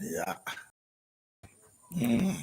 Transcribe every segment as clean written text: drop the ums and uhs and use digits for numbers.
Yeah. Mm.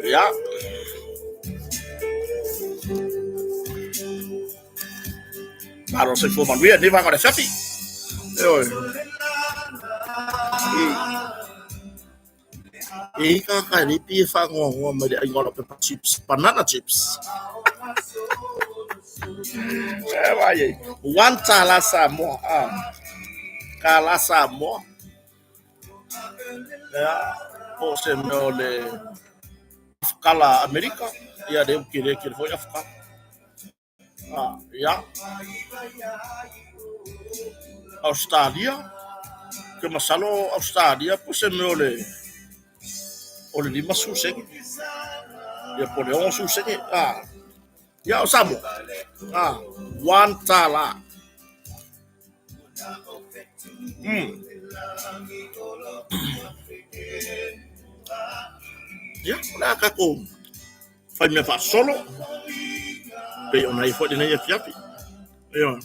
Yeah. Maro se fo man ni va con chafi. Ika ka ni pi fa ngo ma de ngolo pe chips, banana chips. Vai. Wanta la Samoa. Kala Samoa. Ya. O se no le kala Amerika. Ya de kire foi Afrika. Ya. Australia. Que masalo Australia po se no le o le lima susenge. Ya pone on susenge. Ya o Samoa. Wantala. Ya, la kako. Fai me fa solo. Pe ona i fodi na ia fiapi. Ya.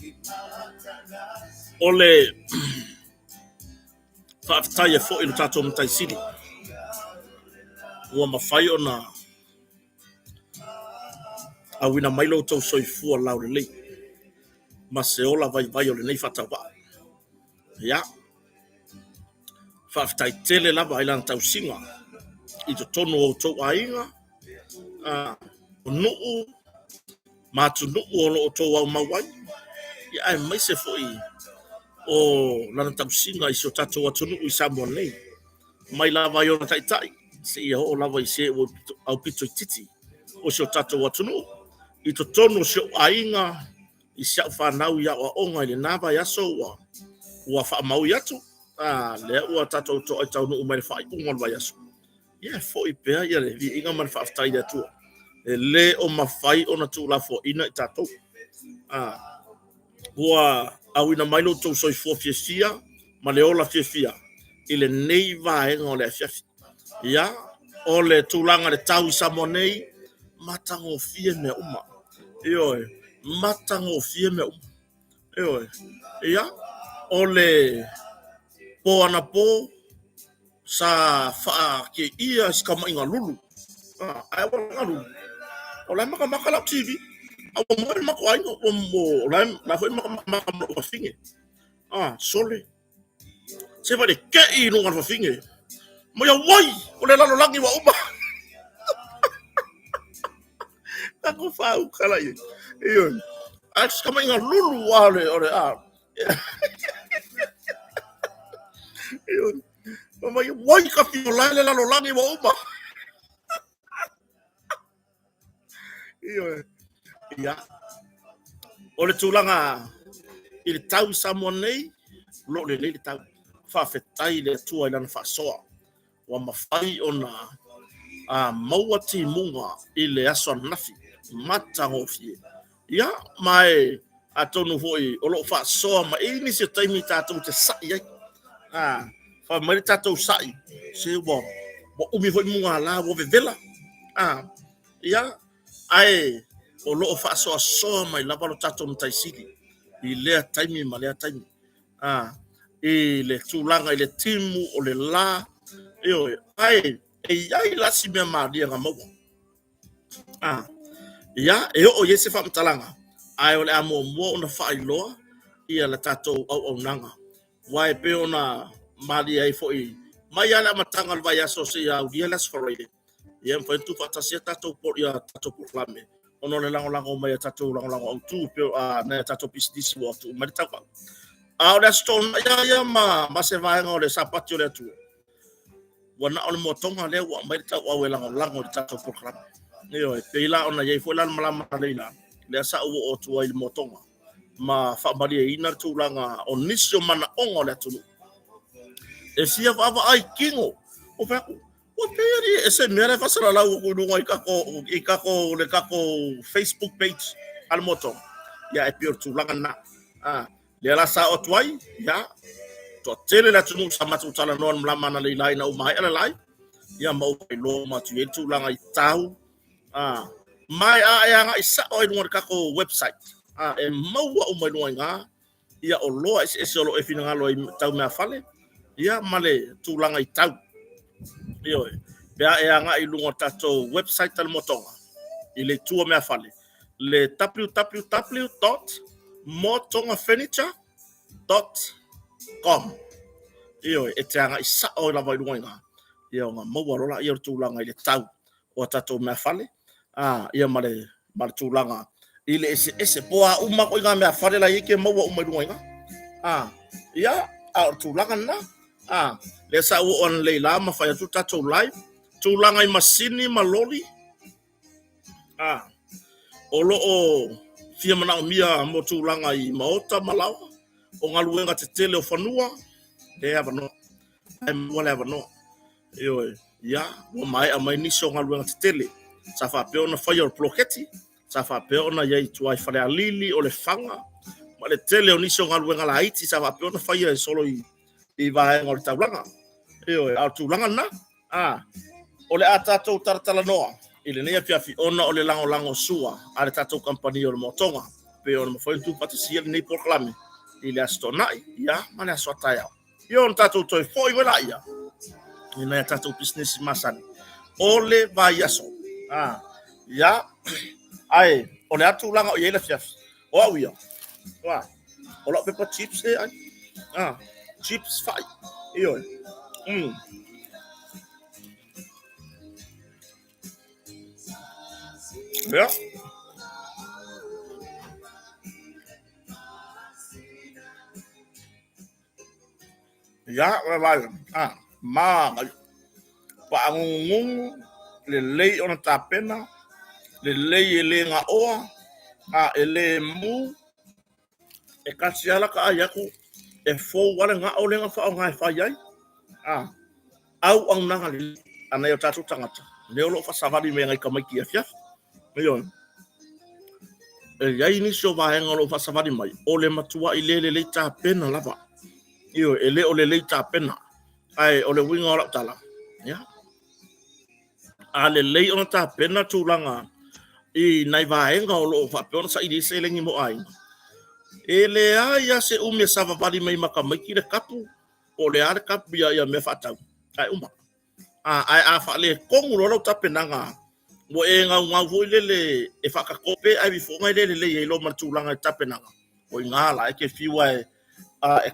Ole fa tai fo i tato mtai sili. Ua mafai ona a wina mailo to soifua laure lei. Ma se ola vai o le nei fatawa. Ya. Fa tai tele lava ilan tau singa. I to tono o to ainga. O nuu. Matu nuu o lo to au mawai. Ya ai mai se foi. O lana tau singa i so tato atu nuu i Samoa nei. Mai lava i ona tai. Se ia o lava i se au pito i titi. O so tato atu nuu. I to tono se ainga. I se whanau ia o onga i le nava i aso ua wha mau i atu. Le ua tato to ai tau nuu mai le whai ungon vai aso. Ia fo i pea ia le vi inga man whaftai le atua. Le o mawhai o na tu la fo ina i tato. Ua awina mailo tau soi fo fia ma le ola fia. I le nei vaenga o le fiafi. Ia o le tūlanga le tau i Samoa nei matango fie me uma. Ioe. Matango fie me uma. Ioe. Ia o le po ana po sa fa ke ia skama inga lulu. Ai wala lulu. O lai maka la TV. Au mo maka ai o mo lai la foi maka mo finge. Sole. Se va de ke i no ngal finge. Mo ya wai o le lalo langi wa uma. Aku fau kala i. Iyo. Ai skama inga lulu wale ore Iyo. Mama ya wai ka fi lai le lalo langi wa uma. Iyo. Ya. O le tūlanga i le tau Samoa nei, lo le tau. Whawhetai le tua i lana whasoa. Wa mawhai o na maua ti munga i le aso nafi. Matango fie. Ia, mai a tonu hoi o lo whasoa ma e ni se taimi tātou te sai ai. Whamari tātou sai. Se wa umi hoi munga la wo vevela. Ia, ai o lo whasoa soa mai lava lo tātou mtai sili. I lea taimi ma lea taimi. I le tūlanga i le timu o le la. Ai lasi mea maaria ngā maua. ia e o ye se fa mtalanga ai ole amo mo na fa ilo ia la tato au nanga wai pe ona mali ai foi mai ala matanga vai aso se au dia las for ile ia mfa tu fa tasia tato por ia tato por lame ono le lango mai tato lango au tu pe na tato pisdisi wo tu mai tato au da stone ya ma se vai ngole sapatio le tu wana ole motonga le wa mai tato au lango tato por lame io pe la ona ye foi la malama leila le sa o tu ai motonga ma fa bari ina tu langa onisio mana ongo le tu e sia va ai kingo o fa o peri ese mera fa sala la o no i kako le kako Facebook page al moto ya e pior tu langa na le la sa o tuai ya to tele la tu sama tu tala non mlama na leila ina o mai ala lai ya ma o lo ma tu tu langa i tau mai ya nga isa o no kako website e maua o mai nga ia o loa e solo e fina ngalo i tau mea fale ia male tūlanga i tau io pea e anga i lunga tato website tal motonga i le tua mea fale le www.motongafurniture.com io e te anga i sa o la vai lunga ia nga maua rola ia tūlanga i le tau o tato mea fale ia male tūlanga ile ese poa uma ko nga mea fale la yeke maua uma lunga ia tūlanga na le sa o on le la ma fa tu tato live tūlanga i masini maloli o lo o fia mana mia mo tūlanga i maota malau o ngaluenga te tele o fanua le ava no wala ava no io ia o mai a mai niso ngaluenga te tele sa fa pe ona fire ploketi sa fa pe ona ye tu ai fale alili o le fanga ma le tele o niso ngaluenga la iti sa fa pe ona fire solo i vai ngol taulanga io au tūlanga na o le atato tartala noa ile ne fiafi ona o le lango sua ale tato company o le motonga pe ona foi tu patisia nei proclame ile astonai ia mane asotaya io on tato toi foi wala ia ina tato business masan ole vai aso ia ai o le atulanga o ile fiafi o ia o lo pepper chips ai chips fai io ja vai ma pa ngung le lei ona tapena le lei ele nga oa ele mu e kasiala ka ayaku e fo wala nga ole nga fa nga fa yai au ang nanga le ana yo tatu tangata le lo fa savali me ngai kamaki afia yon e yai ni so va nga lo fa savali mai ole matua ile le ta pena lava io ele ole le ta pena ai ole winga ola tala ya ale le ona ta pena tulanga i nai va nga lo fa pona sa i se lengi mo ai ele ya se ume sava vali mai makamaki le kapu o le ar kapu ya me fatau ai uma ai fa le kongu lo ta penanga mo e nga nga voile e fa ka kope ai bifo ngai le lo martulanga ta penanga o ngala e ke fiwa e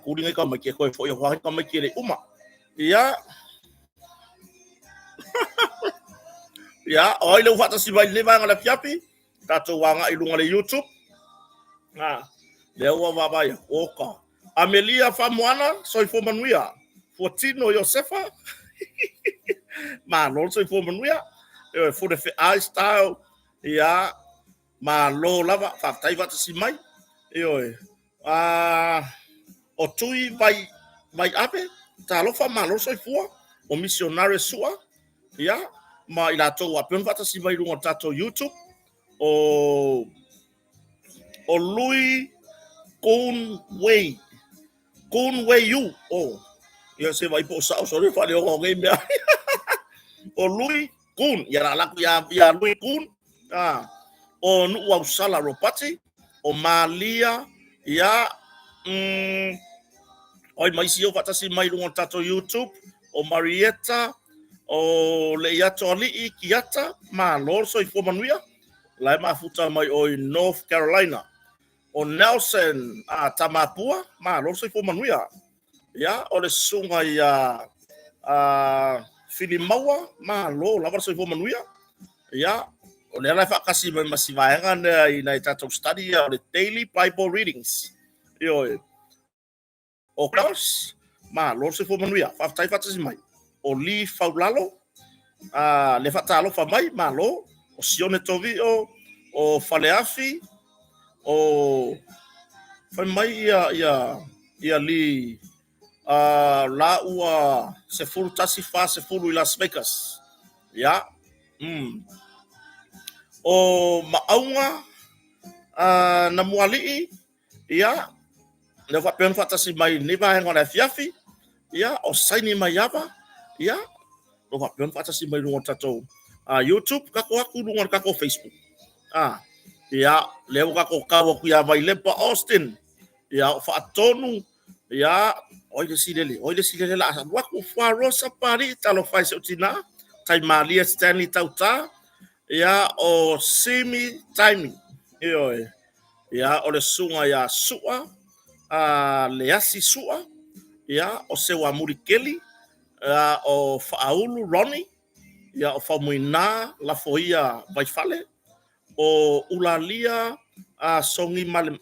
kuringa ka maki ko fo yo ka maki le uma ya ya o ile fata si vai le vanga la fiapi tato wanga i lunga le YouTube le wa vai oka Amelia Famuana soi fo manuia Fortino Josefa ma lo soi fo manuia for the I style ya ma lo lava fa tai va si mai o tui vai ape ta lo fa ma lo soi fo o missionario sua ya ma ila to wa pen va si mai lunga tato YouTube o Louis Conway you ya se vai po sa sorry fa le o game o Louis Kun ya la ya Louis Kun o nu wa sala ropati o Malia ya oi mai si o fata si mai lunga tato YouTube o Marietta o le ya toli i kiata ma lor so i fo manuia lai mafuta mai o North Carolina. O Nelson Tamapua, ma lo se fo manuia. Ya, o le sunga ya Filimaua, ma lo lava se fo manuia. Ya, o le ala whakasi mai masivaenga i tatou study o le daily Bible readings. Io o Klaus, ma lo se fo manuia, whaftai whatasi mai. O li faulalo, le whatalo wha mai, ma lo, o Sione Tovio, o Faleafi, o whai mai ia li la ua se fulu tasi wha se fulu i Las Vegas. Ya. O maaunga na mualii, ya, le whapeon whatasi mai niva henga na fiafi, ya, o saini mai ava, ya, o whapeon whatasi mai rungo tatou YouTube, kako aku rungo kako Facebook. Ya, leo kako kawa kuia mai Lepa Austin, ya, o whaatonu, ya, oile silele la asa, waku wharosa pari, talo whai se utina, tai Malia Stanley tauta, ya, o semi timing, ya, o le sunga ya sua, le asi sua, ya, o se wa murikeli, o whaaulu Ronnie, ya, o whamuina la foia vaifale, o ulalia songi male,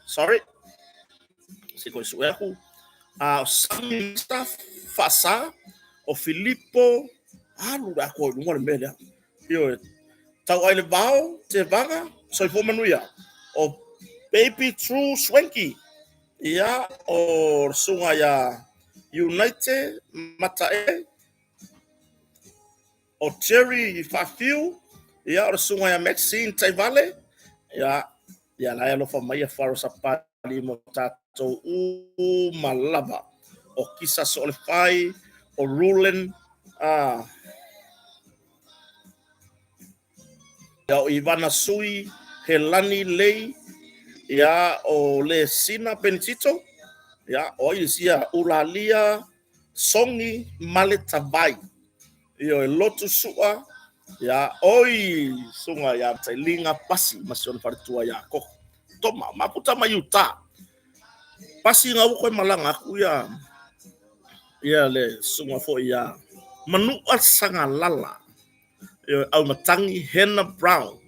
sorry, siko suehu, o sami staff fasa, o Filippo, lura ko lunga le mele, tau ai le vao, te vanga, soi fo manuia, o Baby True Swanky, ya, o sunga ya United Matae, o Terry Fafiu, ya, o sunga ya Maxine Taivale, ya, la ya lo fa mai faro sapali mo tato malava, o Kisa Solify, o Rulen, ya, o Ivana Sui, Helani Lei, ya, o le Sina Benitito, ya, o isia ulalia songi maletavai, e lotu sua, ya, oi sunga ya tailinga pasi masion faritua ya ko toma maputa mayuta pasi ngau ko malanga aku ya le sunga fo ya manu sanga lala au matangi Hannah Brown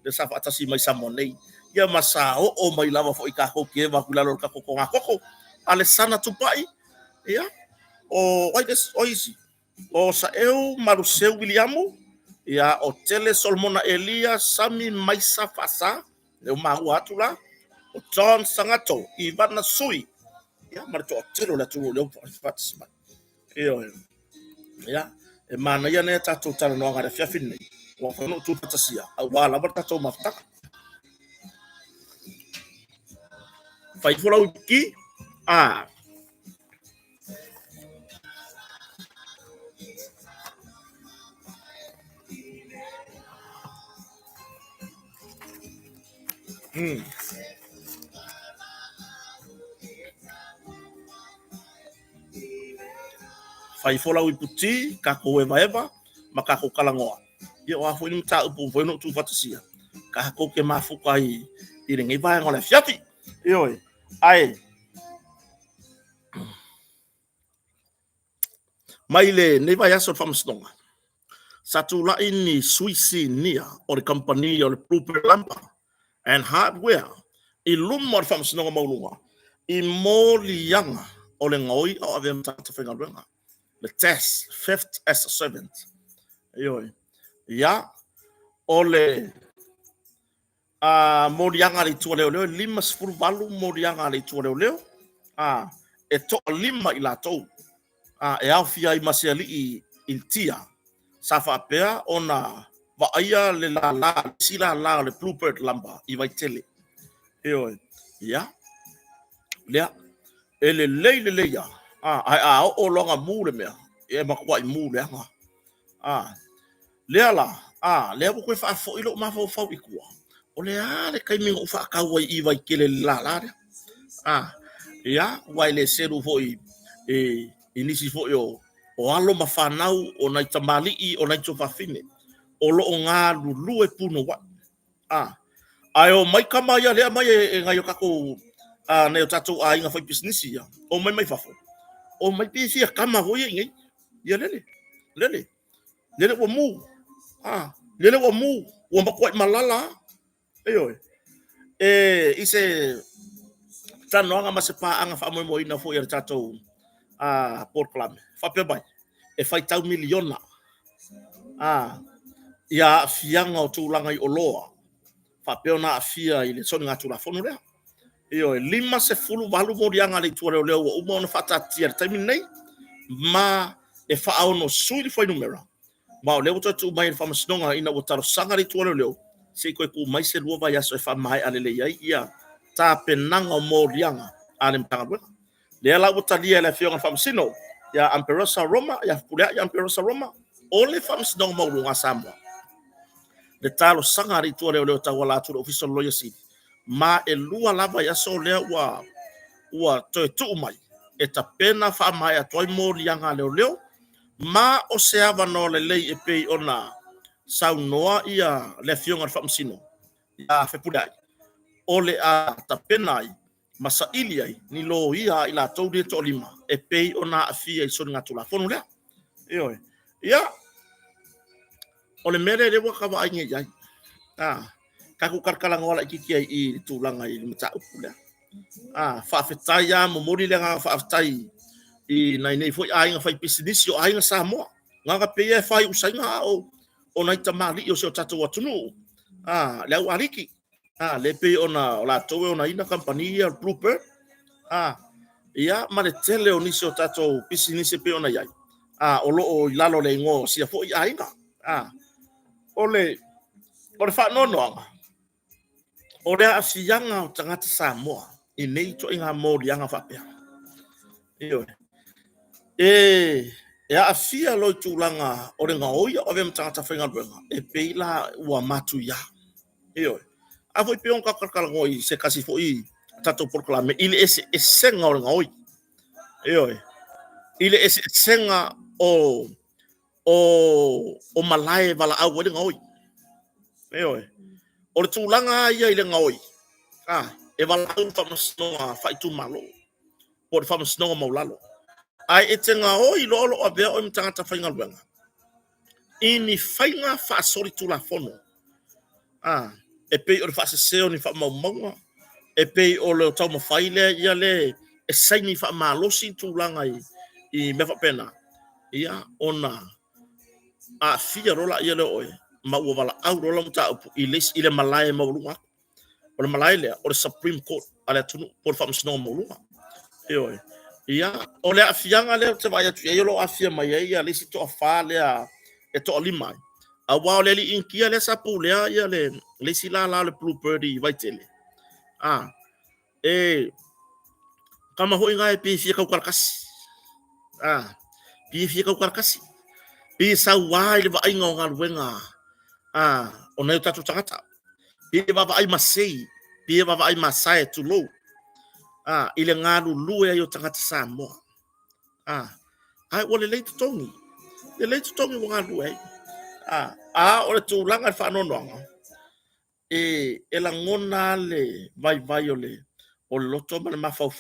de sa atasi mai samonei ya masao o mai lava fo ikako ke va kulalo ka koko ngako Alessana tupai ya o oisi o sa eu maruseu Williamu ya o Tele Solmona Elia Sami Maisa Fasa eu mahu atu la o John Sangato Ivana Sui ya marto telo la tu leo fatsima ya e mana ya ne tatu tala no ngara fiafini wa no tu fatsia wala barta to mafta fai fola uki fai fola uputi kako eva makako kalangoa ia wa foi nta upu foi no tu fatsia kako ke mafuka i ngi vai ngole fiati io ai maile ne vai aso famstonga satu la ini suisi nia o le company o le Bluebird Lumber and Hardware i lumor famstonga maulunga i molianga o le ngoi o ave mtata fengaruanga the test 5th as a servant ya ole morianga le tua leo lima sfuru balu morianga le tua leo e to lima i latou e aufia i masiali i intia safa pea ona vaia le la sila la le Bluebird Lumber i vai tele ya lea ele leile ya o longa mule mea e makwa i mule anga lea la lea ko fa fo ilo ma fo fo ikua o le kai mi o fa ka i vai kele la ya wai le seru fo i inisi fo yo o alo mafanau o nai tamali o nai tofafine o lo ngā lulu e puno wa. Ai o mai kama ia lea mai e ngai o kako nei o tatou a inga whai business ia. O mai mai fafo. O mai pisia kama hoi e ngai. Ia lele. Lele wa mu. Lele wa mu. Wa makwai malala. Eoi. Ise tanoanga ma se pa anga fa mo ina fo ia tatou Port Klame. Fa pe bai. E fai tau miliona. Ia fianga o tūlanga i oloa. Fa pe ona afia i le soni ngā tūla fono rea. Eoi, 5 walu morianga le tua leo o uma ona whatatia taimi nei. Ma e whaono sui li whai numera. Ma o leo tu mai le whamasinonga ina o taro sanga le tua leo. Se koe ku mai se lua vai aso e whamai alele iai ia. Tā penanga o morianga ale mtanga wena. Lea lau talia le fionga whamasino. Ya Amperosa Roma, ya pulea ya Amperosa Roma. Ole whamasinonga maurunga Samoa. Le talo sanga le tua leo tawa tu official lawyer si. Ma e lua lava ya so lea ua toe tuu mai. E ta pena wha mai atoi morianga leo. Ma o se ava no le lei e pei ona sau noa ia le fionga whamasino. Ya whepudai. Ole a ta pena ai. Masa ili ai. Ni lo ia ila tauri to lima. E pei ona afia i soni ngatula. Fono lea. Eoi. Ia. Ole mere le waka wa ainge iai. Kaku karkalanga wala ikiki ai i tūlanga i mata upu lea. Whaafetai a momori le ngā whaafetai i nei foi ainga whai pisinisi o ainga Samoa. Nganga pea e whai usainga o nai tamali o seo tatu watunu. Leu ariki. Le pe ona o la towe ona ina kampania Bluebird. Ia ma le tele o nisi o tatu pisinisi pe ona iai. O loo i lalo le ngō sia foi ainga. Ole whanonoanga. O rea asianga o tangata Samoa. I nei to inga mōri anga whapea. Ioi. E a fia loi tūlanga o renga oia o vem tangata whainga ruenga. E peila ua matu ia. Ioi. A voi peon kakarkala ngoi se kasi fo i tato Port Klame. Ile ese senga o renga oi. Ioi. Ile ese senga o malae wala au renga oi. Ioi. O le tūlanga ia i renga oi. E wala au whamasinoa whaitu malo. O le whamasinoa maulalo. Ai e tenga oi lolo a bea o im tangata whainga luenga. Ini whainga whaasori tula fono. E pei o le whaaseseo ni whaamaumaunga. E pei o le tau mawhaile ia le e saini whaamalosi tūlanga i mewa pena. Ia ona a fia rola ia le oe. Ma ua wala au rola muta upu i le malae maulunga. O le malae lea, o le Supreme Court, a le tunu, po le whamasinoa maulunga. Eoi. Ia, o le afianga lea, te vai atu, e lo afia mai ia, le si toa wha lea, e toa limai. A wao le li inkia le sapu lea, ia le si la le Bluebird i waitele. Kama hoi ngai pi fia kau karakasi. Pi fia kau karakasi. Pi sa wai le wa inga o ngā ruenga. O nei tatu tangata. Pie baba ai masei, pie baba ai masai tu lo. Ile ngalu lue yo tangata Samoa. Ai ole le tongi. Le tongi mo ngalu ai. Ole tu langa fa no no. E la ngona le vai ole o loto ma ma fau.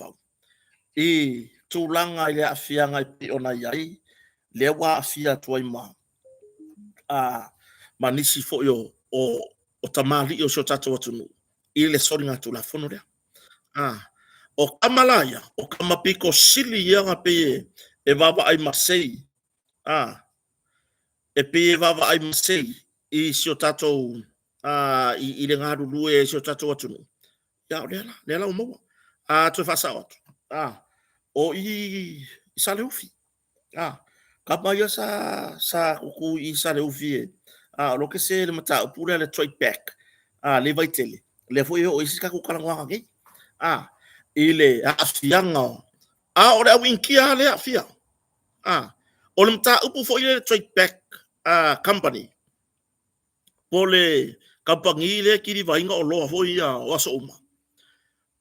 Tu langa ile afianga i ona yai. Le wa afia tu ai ma. Manisi fo yo o tamali o tatu watunu. Ile sori ngā tula fono rea. O kamalaya, o kamapiko sili ianga pe e vava ai masei. E pe e vava ai masei i sio tatou i le ngā rulu e sio tatou watunu. Ia, lela o maua. Tu e whasa watu. O i sale ufi. Kapaya sa kuku i sale ufi e. Lo ke se le mata upura le trade back. Le vaitele. Le foi o isi ka ku kalangwa ngai. Ile afianga. Ore a winkia le afia. O le mata upu foi le trade back company. Pole kampangi le kiri vainga o loa foi o aso uma.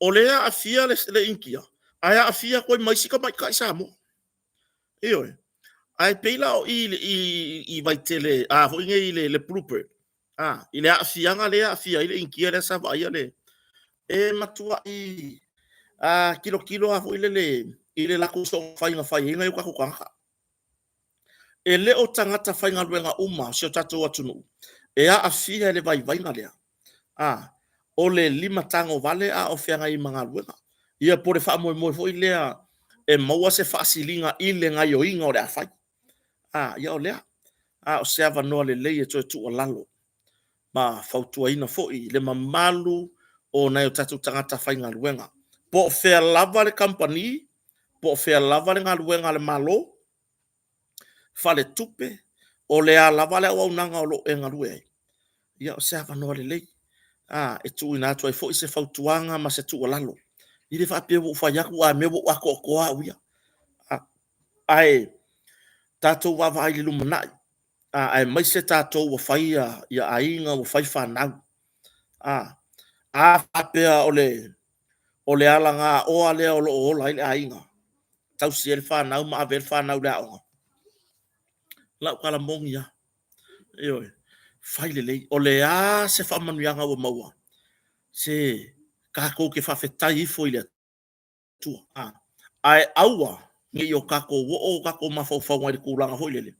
O le afia le inkia. Aya afia ko mai sika mai ka Samoa. Eoi. ai peila o i vai tele fo nge le blooper ile a fianga le a fia ile inkia le sa vai le e matua i kilo fo ile la ko so fai nga ka ko ka e le o tangata fai nga luenga uma se tatu atunu e a fia le vai nga le o le lima tango vale a o fianga i manga luenga ia por fa mo fo ile e maua se fasilinga ile nga yo inga o le afai ia o lea o se ava noa le lei e toe tu o lalo ma fautua ina foi le mamalu o na o tatu tangata fai nga luenga po fea lava le company po fea lava le nga luenga le malo fale tupe o le a lava le au nanga o lo e nga lue ia o se ava noa le lei e tu ina tu ai foi se fautuanga ma se tu o lalo i le fa pe wo fa ya ku a me wo ko ko a uia ai tatou wa vai le lumanai ai mai se tatou wa fai ia ainga wa fai whanau whapea o le alanga o ale o lo o la ile ainga tau si el whanau ma avel whanau le aonga lau kala mongi ya ioi fai le lei o le a se whamanuianga wa maua se kako ke whawhetai ifo ile tua ai aua ngi o kako wo o kako mafau ngai kulanga ho ile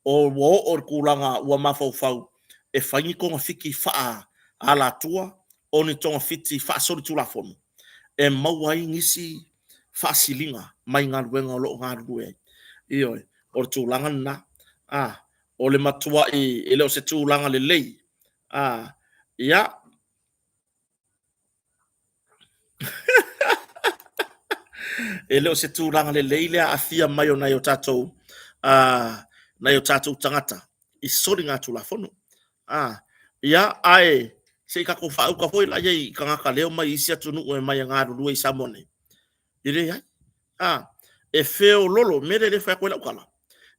o wo o kulanga ua mafau e whaingi ko ngafiki faa ala tua o ni tonga fiti faa sori tula fono e mauai ngisi faa silinga mai ngā ruenga o lo ngā rue ioi o tūlanga na o le matua e leo se tūlanga le lei ia e leo se tūlanga le lei lea afia mai o nai o tātou nai o tātou tangata i sori ngā tula fono ia ai se ka ko fa ka foi la ye ka ka leo mai isi atunu o mai nga ru i samone ire ya e feo lolo mere le fa ko la kala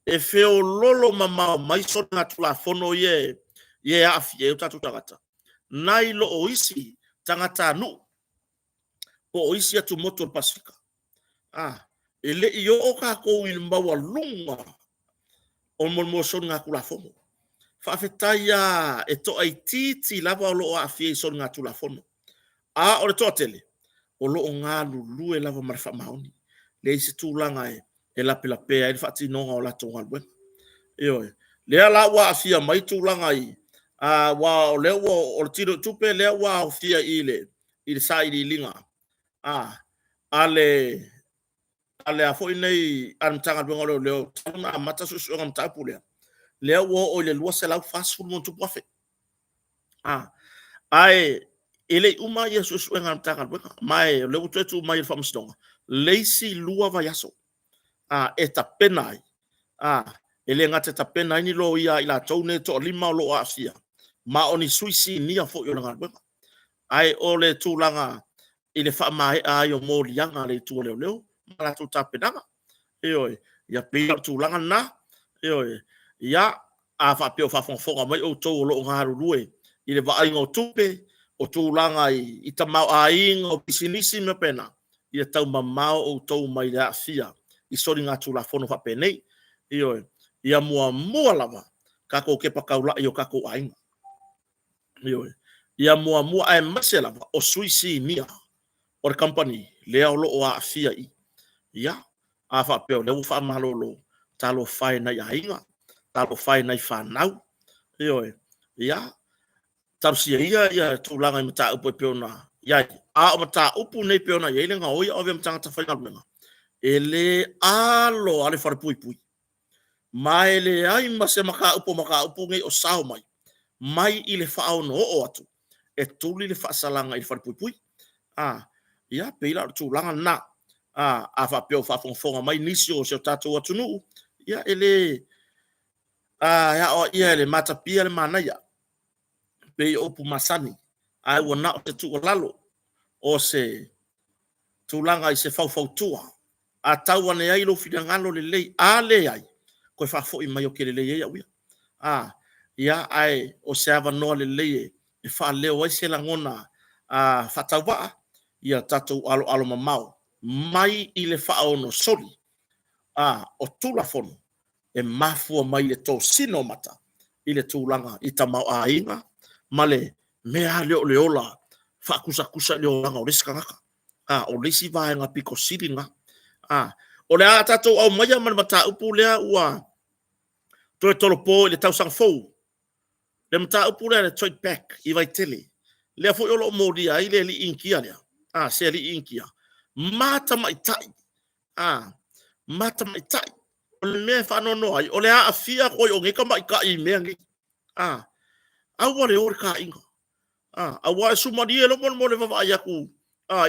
e feo lolo mama mai so na tula fono ye afie o tatu tangata nai lo o isi tangata nu o isi atu motor pasifika ele io o ka ko il mbawa lunga o mo so nga kula fono whawhetaya e to ai titi lava o loo a fie so ngā tula fono. O le tōtele, o loo ngā lulu e lava marfa maoni. Le isi tūlanga e lapelapea e whati nonga o lato ngā luenga. Eoi, lea la wa a fia mai tūlanga i, wa o lea wa o le tiro tupe lea wa o fia i le sa i linga. Ale a foi nei anamtanga luenga leo, tauna mata susu ngam tapu lea. Lea wo o le lua se lau fast food mon tu pofe ai ele uma ia susu ngam tanga mai le utu tu mai fam stonga leisi lua va yaso eta penai ele ngate ta penai ni lo ia ila tone to lima lo afia ma oni suisi ni a fo yo ngam ai ole tu langa ile fa mai ai o mo lianga le tu leo mala tu ta penanga eoi ia pe tu langa na eoi ia a fa pe fa fonga mai o to lo nga rue i le vai ngo tupe o tu langa i ta mau ai ngo pisinisi me pena i tau mamao o to mai da fia i sori nga tu la fono fa penei io ia mua lava ka ko ke pa kaula io ka ko ai io ia mua ai masela o suisi nia o company le o lo a fia i ia a fa pe le fa malolo talo fai na ia inga talo fai nai whanau. Ia, tarusia ia tūlanga i mata upu e peona. Ia, o mata upu nei peona, ia ilenga oia o vea matangata whainga luenga. Ele alo ale whare pui pui. Mai le ai ma se maka upu ngei o sao mai. Mai i le whaao no o atu. E tūli le whaasalanga i le whare pui pui. Ia, peila o tūlanga na. A whapeo whafonga mai nisi o se o tātou atunu. Ia, ele ia le mata pia le manaya pe opu masani ai wana o te tu lalo o se tulanga i se fau tua a tau ane ai lo fidangalo le lei a le ai ko fa fo i mai o ke le lei ia ia ai o se ava no le lei e fa le o se la ngona fa tawa ia tatu alo mamau mai i le fa ono soli o tula fono e mafua mai le tō sino mata i le tūlanga i tamau a inga ma le mea leo leola whaakusa leolanga o resi kangaka o resi vaenga piko siringa o le a tatou au maia man mata upu lea ua toe tolo po le tausanga fou le mata upu lea le trade back i vai tele lea fo yolo modia i le li inkia lea se li inkia mata mai tai mata mai tai o le mea whanono ai o le a fia koi o ngeka mai ka i mea ngi au le ore ka inga au a sumani e lomon mo le vava iaku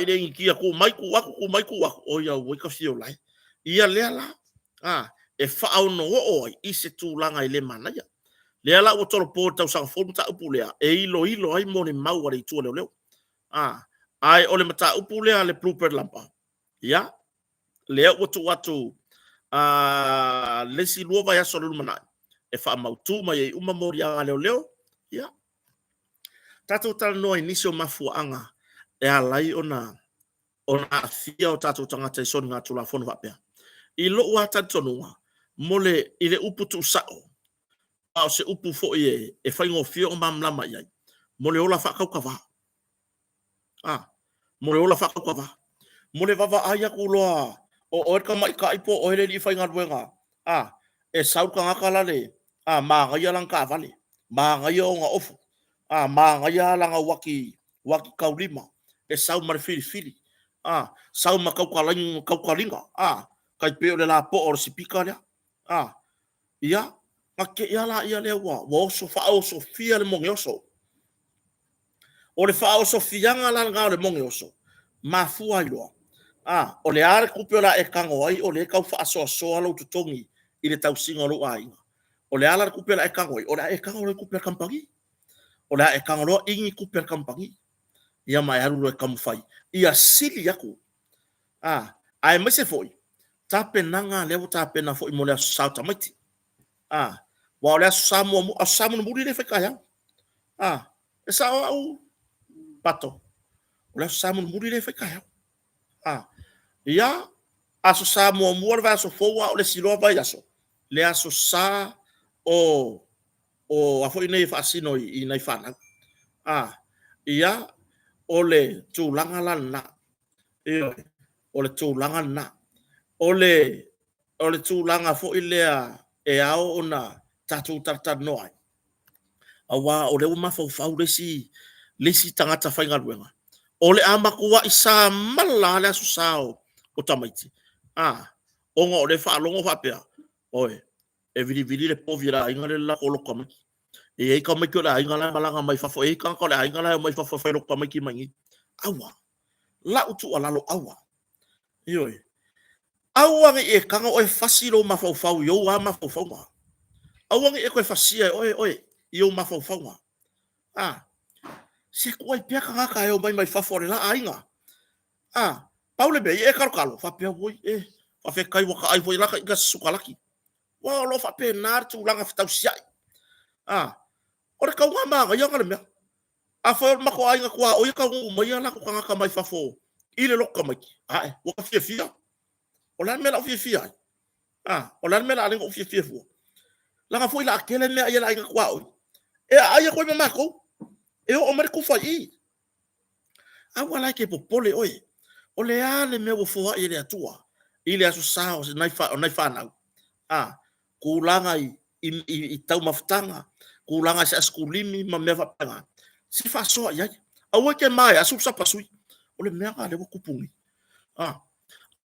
i le inkia ku mai ku aku o ia ui ka fio lai ia lea la e whaau no o ai i se tūlanga i le manaia lea la o tolo po tau sanga fōnu ta upu lea e ilo ai mo ne mau wale i tua leo ai o le mata upu lea le bluebird lampa ia lea o tu atu lesi lua vai aso lulu manai e wha mautu mai e uma mori a leo ia tatou tala noa inisi o mafua anga e alai ona afia o tatou tangata i soni ngā tula fono wapea i lo ua tantonua mole i le upu tu sao o se upu fo e whaingo fio o mamlama iai mole ola whakaukava mole ola whakaukava mole vava aia kuloa o ka mai ka ipo o hele li whainga ruenga e sauka ngaka lale maa ngai lang ka vale maa ngai o nga ofu maa ngai langa waki kaulima e sau mare fili sau ma kaukalinga kai peo le la po or sipika lea ia make ia la ia le wa so fa o so fia le monge oso o le fa o so fianga la nga le monge oso ma fu ai lo o le ar kupela e kango ai o le kau fa so alo tutongi i le tau singa lo ai o le ala kupela e kango ai o le e kango le kupela kampangi o le e kango lo ingi kupela kampangi ia mai aru lo kam fai ia sili aku ai me se foi tape nanga le tape na foi mo le sauta mati wa le samu no muri le fekaya e sa au pato le samu no muri le fekaya ia aso samu mo le vaso fo wa le silo vai aso le aso sa o a foi nei fasino i nei fana ia ole tulanga lana ole tulanga na ole tulanga fo ilea e ao ona tatu tartar noai awa ole uma fo lesi tangata fainga ruenga ole amakuwa isa mala la susao o tamaiti onga ole fa longo fa pea oe e vili le povira inga le la kolo kama e ka mai ko la inga la malanga mai fa fo e ka ko la inga la mai fa fo fa lo kama ki mangi awa la utu ala lo awa yoi awa e kanga o fasilo ma fo fa yo wa ma fo fa ma awa e ko fasia oe yo ma fo fa ma se ko ai pia kanga ka yo mai fa fo la ainga paule be e kalo fa pia voi fa fe kai wa ai voi la ka sukalaki wa lo fa pe nar tu langa fa tau sia ora ka wa ma ya ngale me a fo ma ko ainga kwa o ka u mai la ko kanga ka mai fa fo ile lo ka mai wa ka fia o la mela o fia o la mela ale o fia fo la ka foi la kele me ia la inga kwa e ai ko me mako e o mer ku fa I wala ke popole o le ale me o fo ile atua ile aso sao nai fa na kulanga i tau maftanga kulanga sa skulimi ma me fa panga si fa so ia awe ke mai asu sa pasui o le me ale o kupungi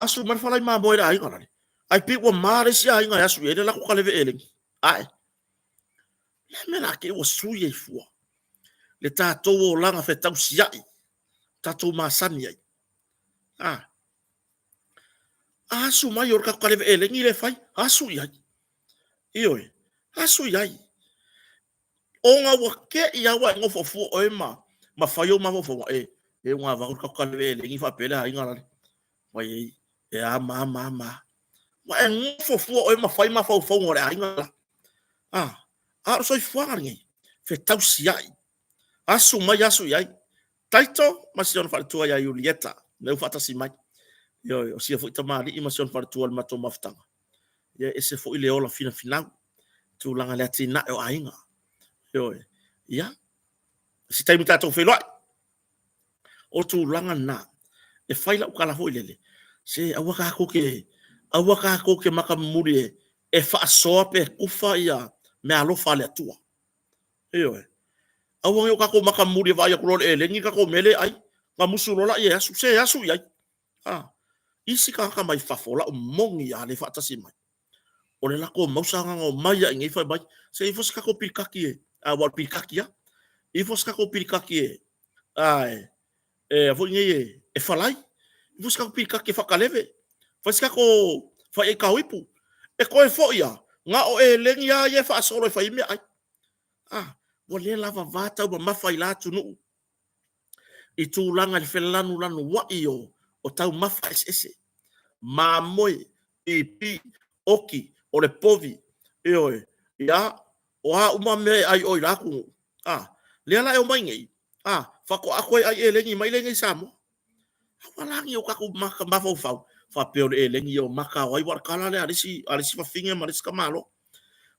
asu man fala ma boy ai ngala ai pi wa mare si ai ngai asu ele la ko kale ele ai le me la ke o suye fu le tato o langa fe tau si ai tato ma sani ai asu mai or ka kale ele ngi le fai asu ai ioi asu ai onga wa ke ia wa ngofo fu o ma fayo ma fo e nga va ka kale ele ngi fa pele ai ngala mai e ma wa ngofo fu o ma fai ma fo ngore ai ngala so fuari fe tau si ai asu ai taito masion fa tua ya Julieta me fa si mai yo si fu tamali masion fa tua ma to maftanga ia ese fo ile ola fina fina tu langa le tina o ainga yo ia si tai mita to felo o tu langa na e faila o kala hoilele se awaka ko ke maka muri e fa sope ufa ia me alofa le tua yo awang yo kako maka muri va ya ko e lengi kako mele ai nga musulola ia su se asu ia isi ka mai fafola o mongi ya le fata si mai o le lako mausanga o mai ya ngai fa mai se ifos kako pilkaki e a wa pilkaki ya ifos kako pilkaki e ai vo ngai e falai ifos kako pilkaki fa kaleve fos kako fa e kauipu e ko e fo ya nga o e lengi ya ye fa solo fa ime ai o le lava vata o mafai la tunu i tūlanga le whelanu lanu wa iyo o tau mafa ese ma moi i pi oki o le povi ioe ia o ha uma me ai oi raku le ala e o mai ngai whako a koe ai e lengi mai lengi samo hawalangi o kaku maka mafau fau fa peo le e lengi o maka o ai warakala le arisi fa finge marisi kamalo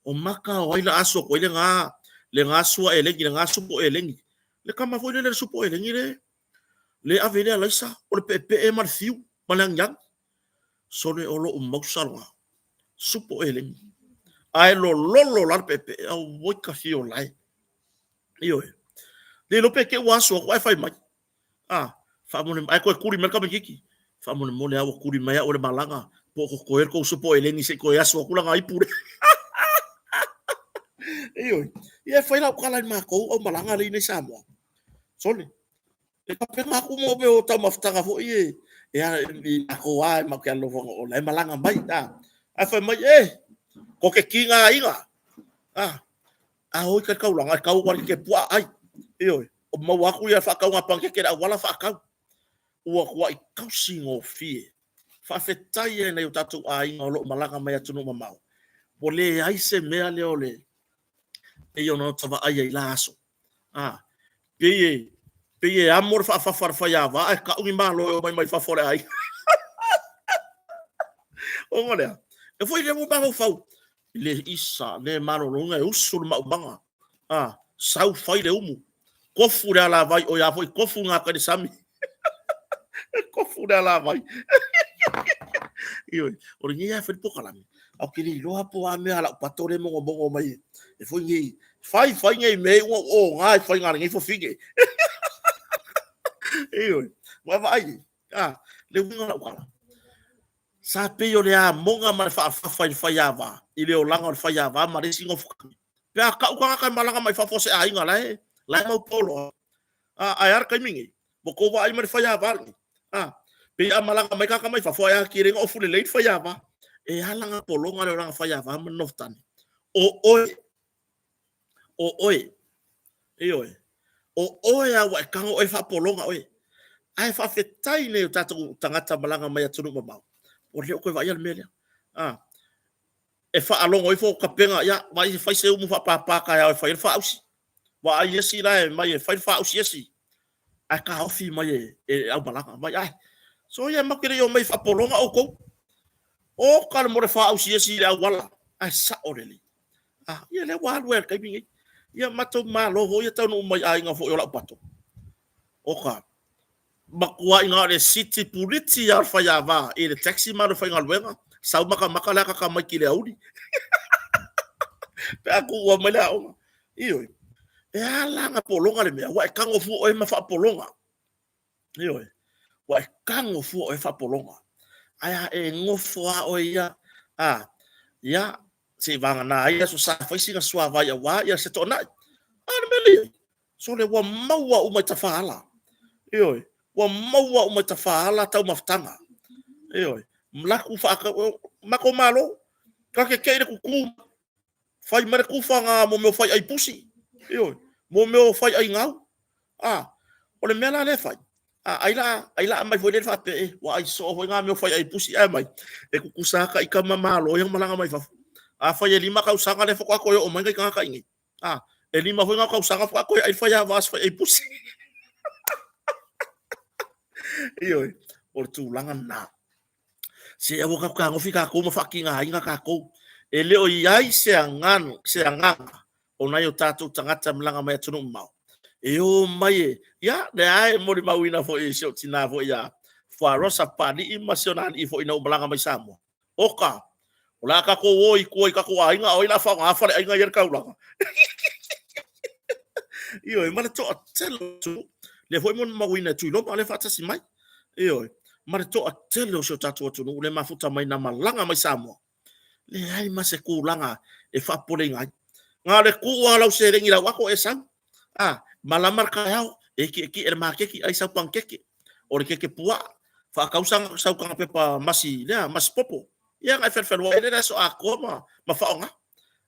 o maka o ai la aso koe le ngā sua e lengi le ngā supo e lengi le kama foi le supo e lengi le avele a laisa o le pepe e marfiu malang yang so le olo o mausala supo e lengi ai lo lolo la pepe a woi ka fio lai io le lo pe ke waso ko fai mai fa mo ai ko kuri merka miki fa mo le a kuri mai o le malanga po ko supo e lengi se ko yaso kula ngai pure io ia fai la kala ma ko o malanga le ni samo sole e ka pena ku mo be o ta maftanga fo ie ia ako ai ma ke lo o le malanga mai ai fai mai ko ke kinga inga o ka ka ulanga ka wa ke pua ai io o mo wa ku ia fa ka nga pa ke ra wala fa ka wa i ka singo fie fa fetai na yo tatu ai ngolo malanga mai atu no mamau pole ai se mea le ole e yo no tava ai laso peye amor fa ya va ka un malo mai fa fora ai o ngole e foi le mo ba fa le isa le malo longa e usul ma banga sau fai le umu kofu le la vai o ya foi kofu nga ka de sami kofu le la vai io o ni ya fa po kala au que li loa po a me ala patore mo mai e foi ngi fai ngai me o ngai fai ngai fo finge io ma vai le winga la wala sa pe yo le a monga ma fa fai ava ile o langa fai ava ma re singo pe a ka ka malanga mai fa fose a inga la mo polo a ar ka mingi bo ko va ai ma fai ava pe a malanga mai ka mai fa fo a kirenga o fule late fai ava e halanga polonga le orang fai ava ma noftan o oi a wa kango e fa polonga oi ai fa fetai le tatu tangata malanga mai atu no mau o le ko vai al mele e fa alongo i fo kapenga ya vai fai se umu fa papa ka ya fa ausi wa ai yesi la mai fa ausi yesi a ka ofi mai e au malanga mai ai so ya makere yo mai fa polonga o ko o kal mo fa ausi yesi la wala ai sa oreli ia le wa wer kai bingi ia mato malo ho ia tau mai ai nga fo yo la pato o ka makua inga le city puliti ya fa ya va e le taxi ma fa inga luenga sau maka la ka mai kile audi pe aku wa mala o io e ala nga polonga le me wa kango fu o ma fa polonga io wa kango fu o fa polonga aya e ngofo o ia ya se vanga na ia so sa fa singa swa va ya wa ya se tona meli so le wa maua o mai tafala io wa maua o mai tafala tau maftanga mlaku fa mako malo ka ke kere ku fai mare ku fa nga mo me fai ai pusi mo me fai ai ngau o le mela le fai ai la mai foi le fa pe wa ai so ho nga me fai ai pusi ai mai e ku kusaka i ka malo yang malanga mai fa fai lima ka usanga le fo ko o mai ka ingi e lima foi nga ka usanga fo ko ai fai vas fai ai pusi o tu langa na se avo ka ngofi ka ko mafakinga inga ka ko e leo iai se anganga ona yo tatu tangata mlanga mai tunu mau e o mai ya de ai mo di mawina fo e sio tina fo ya fo rosa pani imasional i fo ina mlanga mai samo oka ola ka ko oi ko ka ko inga oi la fa nga fa inga yer ka ulanga io e mana to telo tu le foi mon mawina tu lo le fa tasi mai io mare to atele o so tatu atu le mafuta mai na malanga mai samo le ai ma se kulanga e fa pole ngai nga le ku wala se rengi la wako e sang malamar ka yao e ki e ma ke ki ai sa pang ke o le ke pua fa ka usang sa ka pe pa masi le mas popo ya nga fer wa ele so akoma ma fa nga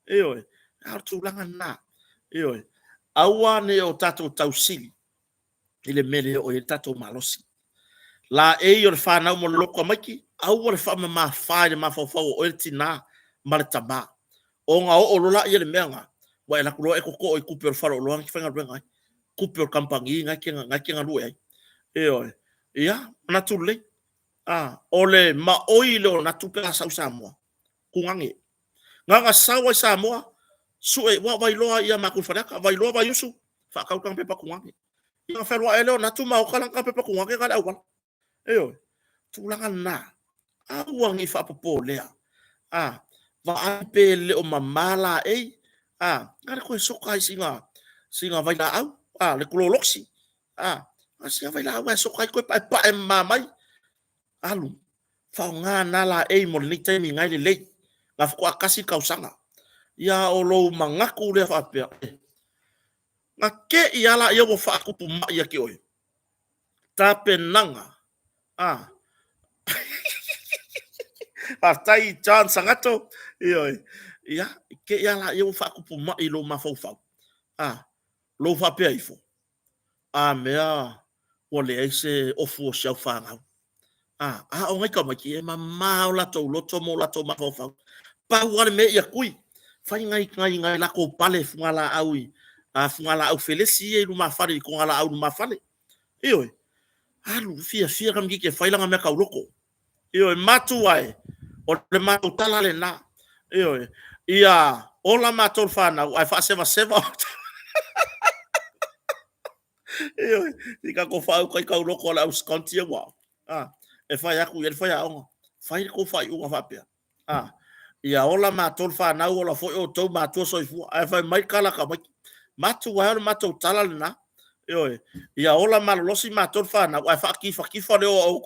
io ar tu langa na io awa ne o tatu tausili ile mele o e tatu malosi la e yo fa na mo loko maki au o fa ma fa le ma fa o e tina martaba o nga o lola ye le menga wa la kulo e ko ko ku per fa lo ngi fanga benga ku per kampangi nga kenga lu e o ya na tule ole ma oilo na tu pe sa mo ku ngi nga sawa sa mo su e wa vai lo ya ma ku fa ka vai lo va yusu fa ka pe pa ku ngi ya fa lo ele na tu ma o kala ka pe pa ku ngi ka la tulangan na awang ifa popolea va pele o mamala ngare ko sokai singa vai la au le kloloksi asia vai la au sokai ko pa mamai alu fa nga na la mo ni temi ngai le nga ko akasi kausanga ya o lo mangaku le fa pe nga ke iala yo fa ku puma ya ke oi tapenanga tai chan sangato ya ke ya la yo fa ku puma i lo ma fo lo fa pe ifo mea o le ese o fu sha fa nga o ngai ka ma ki e ma la to lo to mo la to ma fo fa pa wa me ya kui fa ngai la ko pale fungala aui fungala au felesi e lu ma fa ri ko ngala au ma fa le alu fia kam ki ke fa la me ka loko matu ai o le matu tala le na ia ola matu fana ai fa seva ika ko fa ka loko la us kontia wa e fa ya ku e fa ya on fa ko fa u fa pe ia ola matu fana ola fo o to matu so fu ai fa mai kala ka matu wa matu tala le na ia ola malosi matu fana ai fa ki fa le o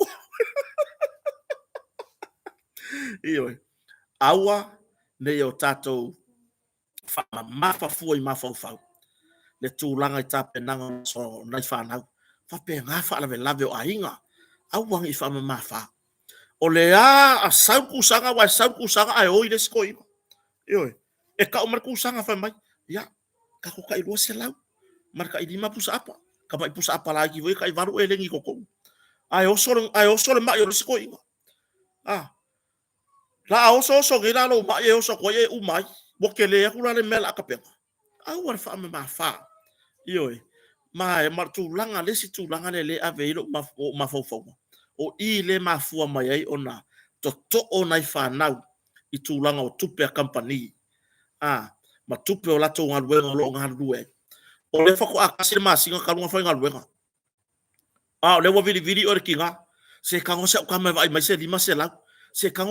awa ne yo tato fa mafa foi mafa fa le tulanga ta penanga so nai fa na fa pe nga fa la lave o ainga awa ngi fa mafa o le a sau kusanga wa sau kusanga ai oi le skoi e ka umar kusanga fa mai ya ka ko kai lo se lau marka i lima pusa apa ka mai pusa apa lagi voi kai varu elengi koko ai o so ma yo le skoi la oso ngira lo ma ye oso ko ye umai bo kele ku la le mel akapenga war fa ma fa ma e mar tu langa le si tu langa le ave lo ma fo o i le ma fu ma ye ona to ona i fa na i tu langa o tupe company ma tupe o la to ngal we lo ngal duwe o le fa ko akasi ma singa ka lo fa ngal we le wo video o kinga se ka ngo se ka me vai mai se lima se la se ka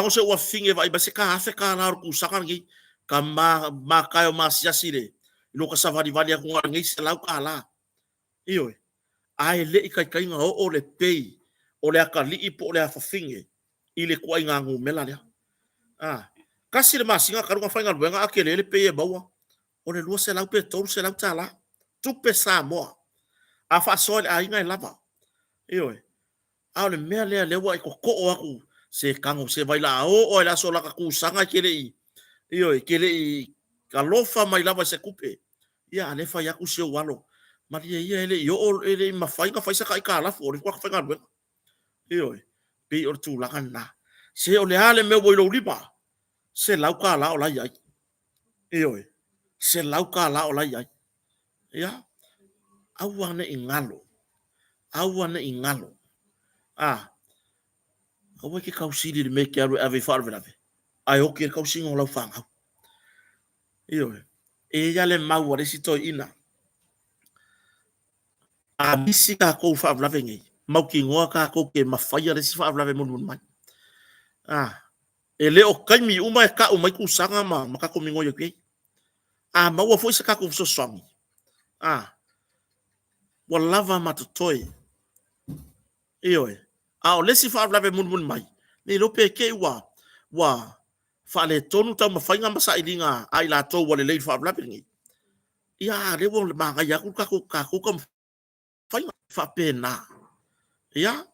ngo se wa finge vai base ka afe ka na ku sakan gi ka ma ka o ma sia sire lo ka savari vali ku ngi se lau ka la ai le kai nga o le pei o le aka li ipo le afa finge i le ku ai nga ngu mela le ka sire ma singa ka ru fa nga wenga akele le pei e bawa o le lo se lau pe to se lau tala tu pe sa mo afa so ai nga lava le mele le wa ko o aku se kango se vai la o la so la ku sanga kele kele ka lofa mai lava se kupe ia le fa ya ku se walo maria ia ele ele ma fai ka fai sa ka la fo ko fa ngal pe or tu la kana se o le ale me wo lo lipa se lau ka la o la ia se lau ka la o la ia ia awane ingalo Kawa ke kausiri le me ke aru ave farve lave. Ai o ke kausinga o lau whanga. Iyo. E ya le mau wa resi toi ina. A misi ka kou farve lave ngai. Mau ki ngoa ka kou ke mawhaia resi farve lave mun mai. E leo kaimi uma e ka umai kusanga ma makako mingo yo ke. Mau wa foi se ka kou so swangi. Wa lava matutoi. Iyo. O lesi farve lave mun mai. Ni lope ke wa fale tonu tau mawhainga masa ilinga ai la tau wale lei farve lave ngai. Ia rewo le manga ya ku ka kam whainga whapena. Ia.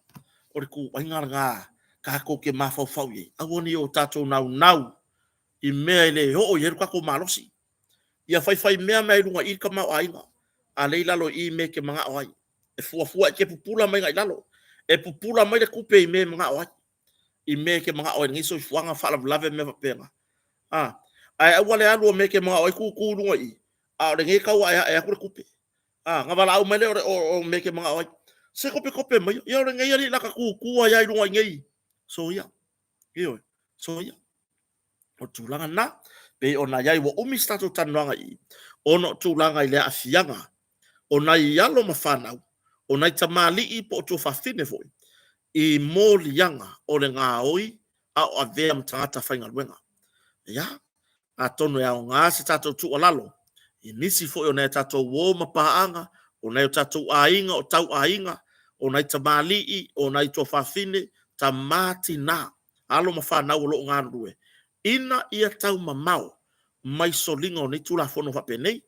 Ore ku wainga nga ka ko ke mafau ye. Awoni o tatou nau. I mea le ho o yeru ka ko malosi. Ia fai mea mai lunga i ka mau ainga. A lei lalo i me ke mga oai. E fua ke pupula mai ngai lalo. E pupula mai le kupe i me mga oai. I me ke mga oai ngiso i fuanga whala lave me vapenga. Ai awale alu me ke mga oai ku lunga i. Le ngai kau ai e akure kupe. Nga wala au mele o me ke mga oai. Se kope mai. Ia ore ngai ali laka ku ai lunga i ngai. So ia. Iyo. So ia. O tūlanga na, pe o na iai wa umi stato tanuanga i, o no tūlanga i lea afianga, o na i alo mawhanau, o na i tamali i po o tō whawhine foi, i mōlianga o le ngā oi, a o a vea mtangata whainga luenga. Ia, a tono ya o ngā se tato tu alalo, i nisi foi o na i tato wō mapaanga, o na i tato ainga o tau ainga, o na i tamali i, o na i tō whawhine, tamati nā, alo mawhanau o lo ngā rue. Ina ia tau mamau mai solinga o ni tula fono fa penei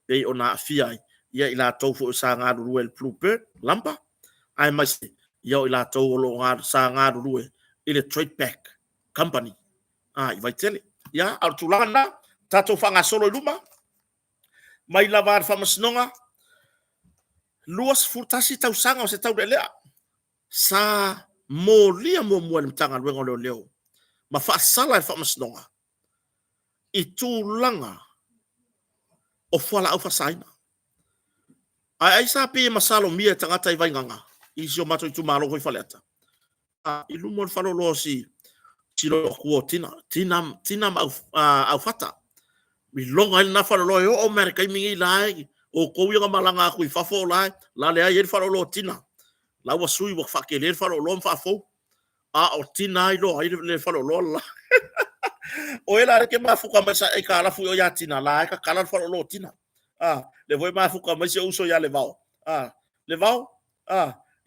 pe ona fiai ia ila tau fo sa nga ruel bluebird lampa ai mai ia ila tau lo nga sa nga ruel ile trade back company i vai tele ia al tulana tato fanga solo luma mai lavar famasnonga luas furtasi tau sanga o se tau lea sa molia mo mtanga luengo leo ma whaasala e whamasnonga. I tūlanga o whala au whasaina. Ai sa pe masalo mia tangata i vainganga. I sio mato i tumalo hoi whaleata. I lumo whalo lo si lo kuo tina. Tina au whata. Mi longa ina whalo lo o Amerika i mingi lai. O kouianga malanga kui whafo lai. La lea i whalo lo tina. La wa sui wa whakele whalo lo mwhafo. O tina i lo ai le whalo lo la. O ela ke mafuka mai sa e kala fu o ya tina la ka kala fo lo tina le voi mafuka mai se uso ya levao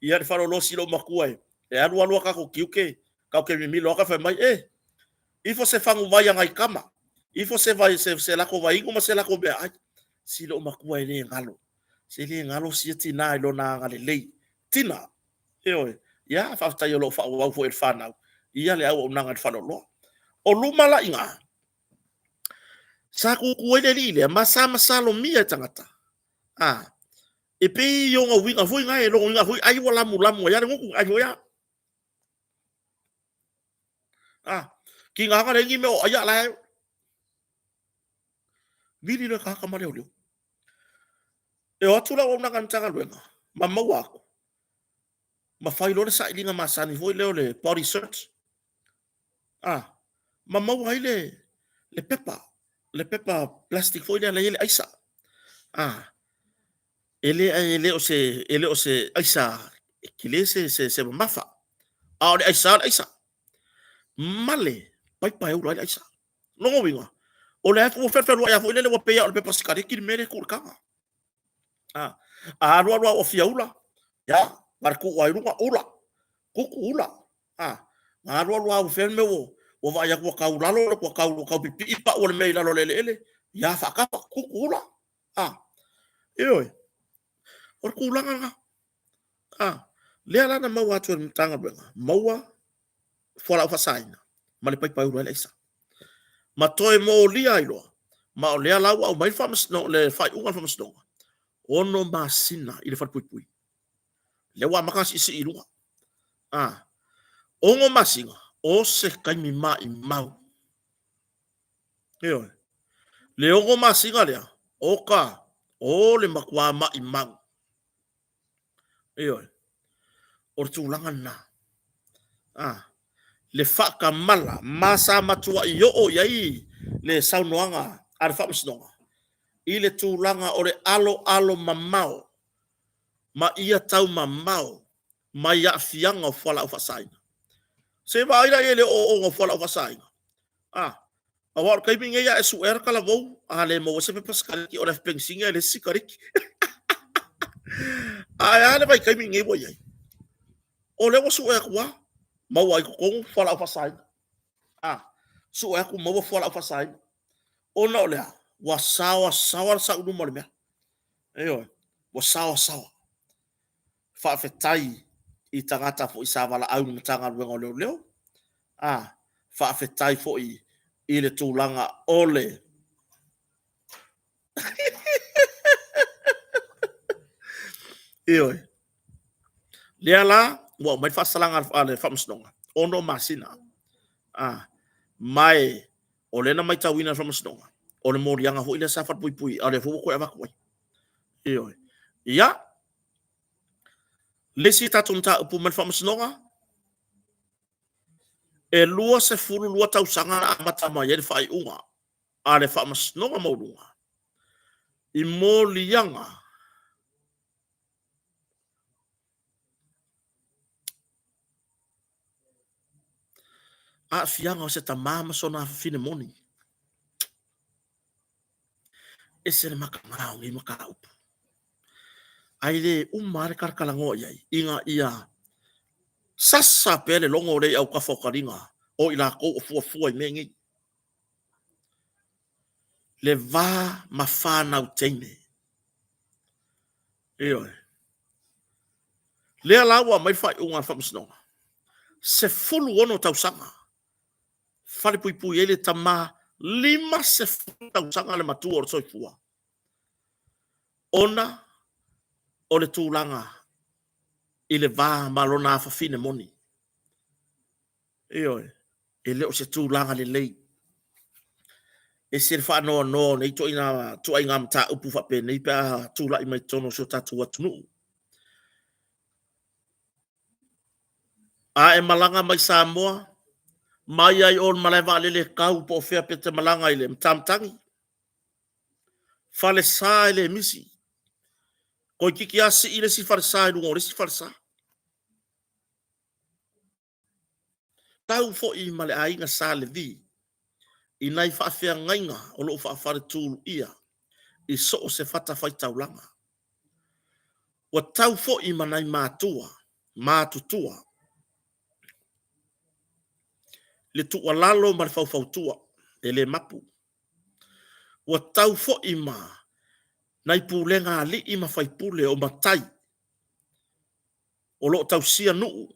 ia fo lo si lo makuai e alu ka ko kiuke ka ke mi lo ka fa mai i fo se fangu vai ngai kama i fo se vai se la ko vai ko se la ko be ai si lo makuai le ngalo si tina i lo na ngale le tina ia fa ta yo lo fa wa fo e fa na ia le au na ngal fa lo o lumala inga. Sa kukuele lile, masa lo mia tangata. E pe yo nga winga fui nga e lo nga fui ai wala mulamu ya ngoku ai ya. Ki nga nga rengi me o ya la. Vili le ka kamale o leo. E o tula o nga kantanga luenga. Mama wako. Ma fai lo sa ilinga masani foi leo le body search. Mama wai le pepa plastic foi le aisa ele o se aisa kile se mafa le aisa male pai o le aisa no winga o le fu fer ya foi le pe o pepa skari ki mere kurkanga ro o fiaula ya marku wa runga ula kuku ula ro o fer me o vai ko kaulalo ko kau pipi pa o me lalo lele ya fa ka kukula or kulanga le ala na maua tu tanga benga maua fora fa saina mali pai pai ura isa ma toi mo lia ilo ma le ala o mai famas no le fai unga famas no ono masina ile fa pui le wa makasi isi ilua ongo masinga o se kai mi mai mau le ongo masinga le oka o le makwa mai mau or tulanga na le whaka mala, masa matua i o iai, le saunoanga, ar whamasnonga. I le tūlanga o le alo mamao, ma ia tau mamao, ma ia fianga o whala o whasaina. Se waira ele o whala o whasaina. A wār kaipinga ia e suera kala vau, a le mo se pepaskariki o le pengsinga le sikariki. A le vai kaipinga iwa iai. O le wa suera kua, mau ai kukongu whala o whasaina. Suera ku mau whala o whasaina. O na o lea, wa sawa sa unu mole mea. Eyo, wa sawa. Whaafetai i tangata fo i savala au ni tanga ruenga leo. Whaafetai fo i le tūlanga ole. Eyo, lea la, wa mai whasalanga ale whamasnonga. Ono masina. Mai, o lena mai tawina whamasnonga. O le morianga ho ile safat pui, ale fuko koe awakawai. Eyo, ia, lesi tatum ta upu man whamasnonga, e lua se furu lua tau sanga na amata mai e whai unga, a le whamasnonga maurunga. I morianga, a fianga o se ta mama sona fine moni. E se le maka ngau ngi maka upu. Ai le umare karkalango iai, inga ia, sasa pele longo rei au ka whakaringa, o ila kou o fua i mengi. Le vā ma whānau teine. Eoi. Lea lawa mai whai unga whamasnonga. Se fulu ono tau sanga. Whare pui ele ta mā lima se fulu tau sanga le matua o soi fua. Ona o le tūlanga i le vā malona a whawhine moni. Eoi. E leo se tūlanga le lei. E se whanau no nei to ina tua inga mta upu whape nei pia tūla i mai tono so tatu atunu. A e malanga mai Samoa, mai ai on malaiva lele kau po fea pete malanga ile mtamtangi. Fale sa ile misi. Koi kiki asi ile si fale sa ilungo le si fale sa. Tau fo i male ainga sa le vi. I nai whaafea ngainga o loo whaafare tūlu ia. I so o se fata whai taulanga. Wa tau fo i manai mātutua. Le tua lalo ma le fau e le mapu. Wa tau fo i ma nai pūlenga li i ma fai pule o matai. O loo tau sia nuu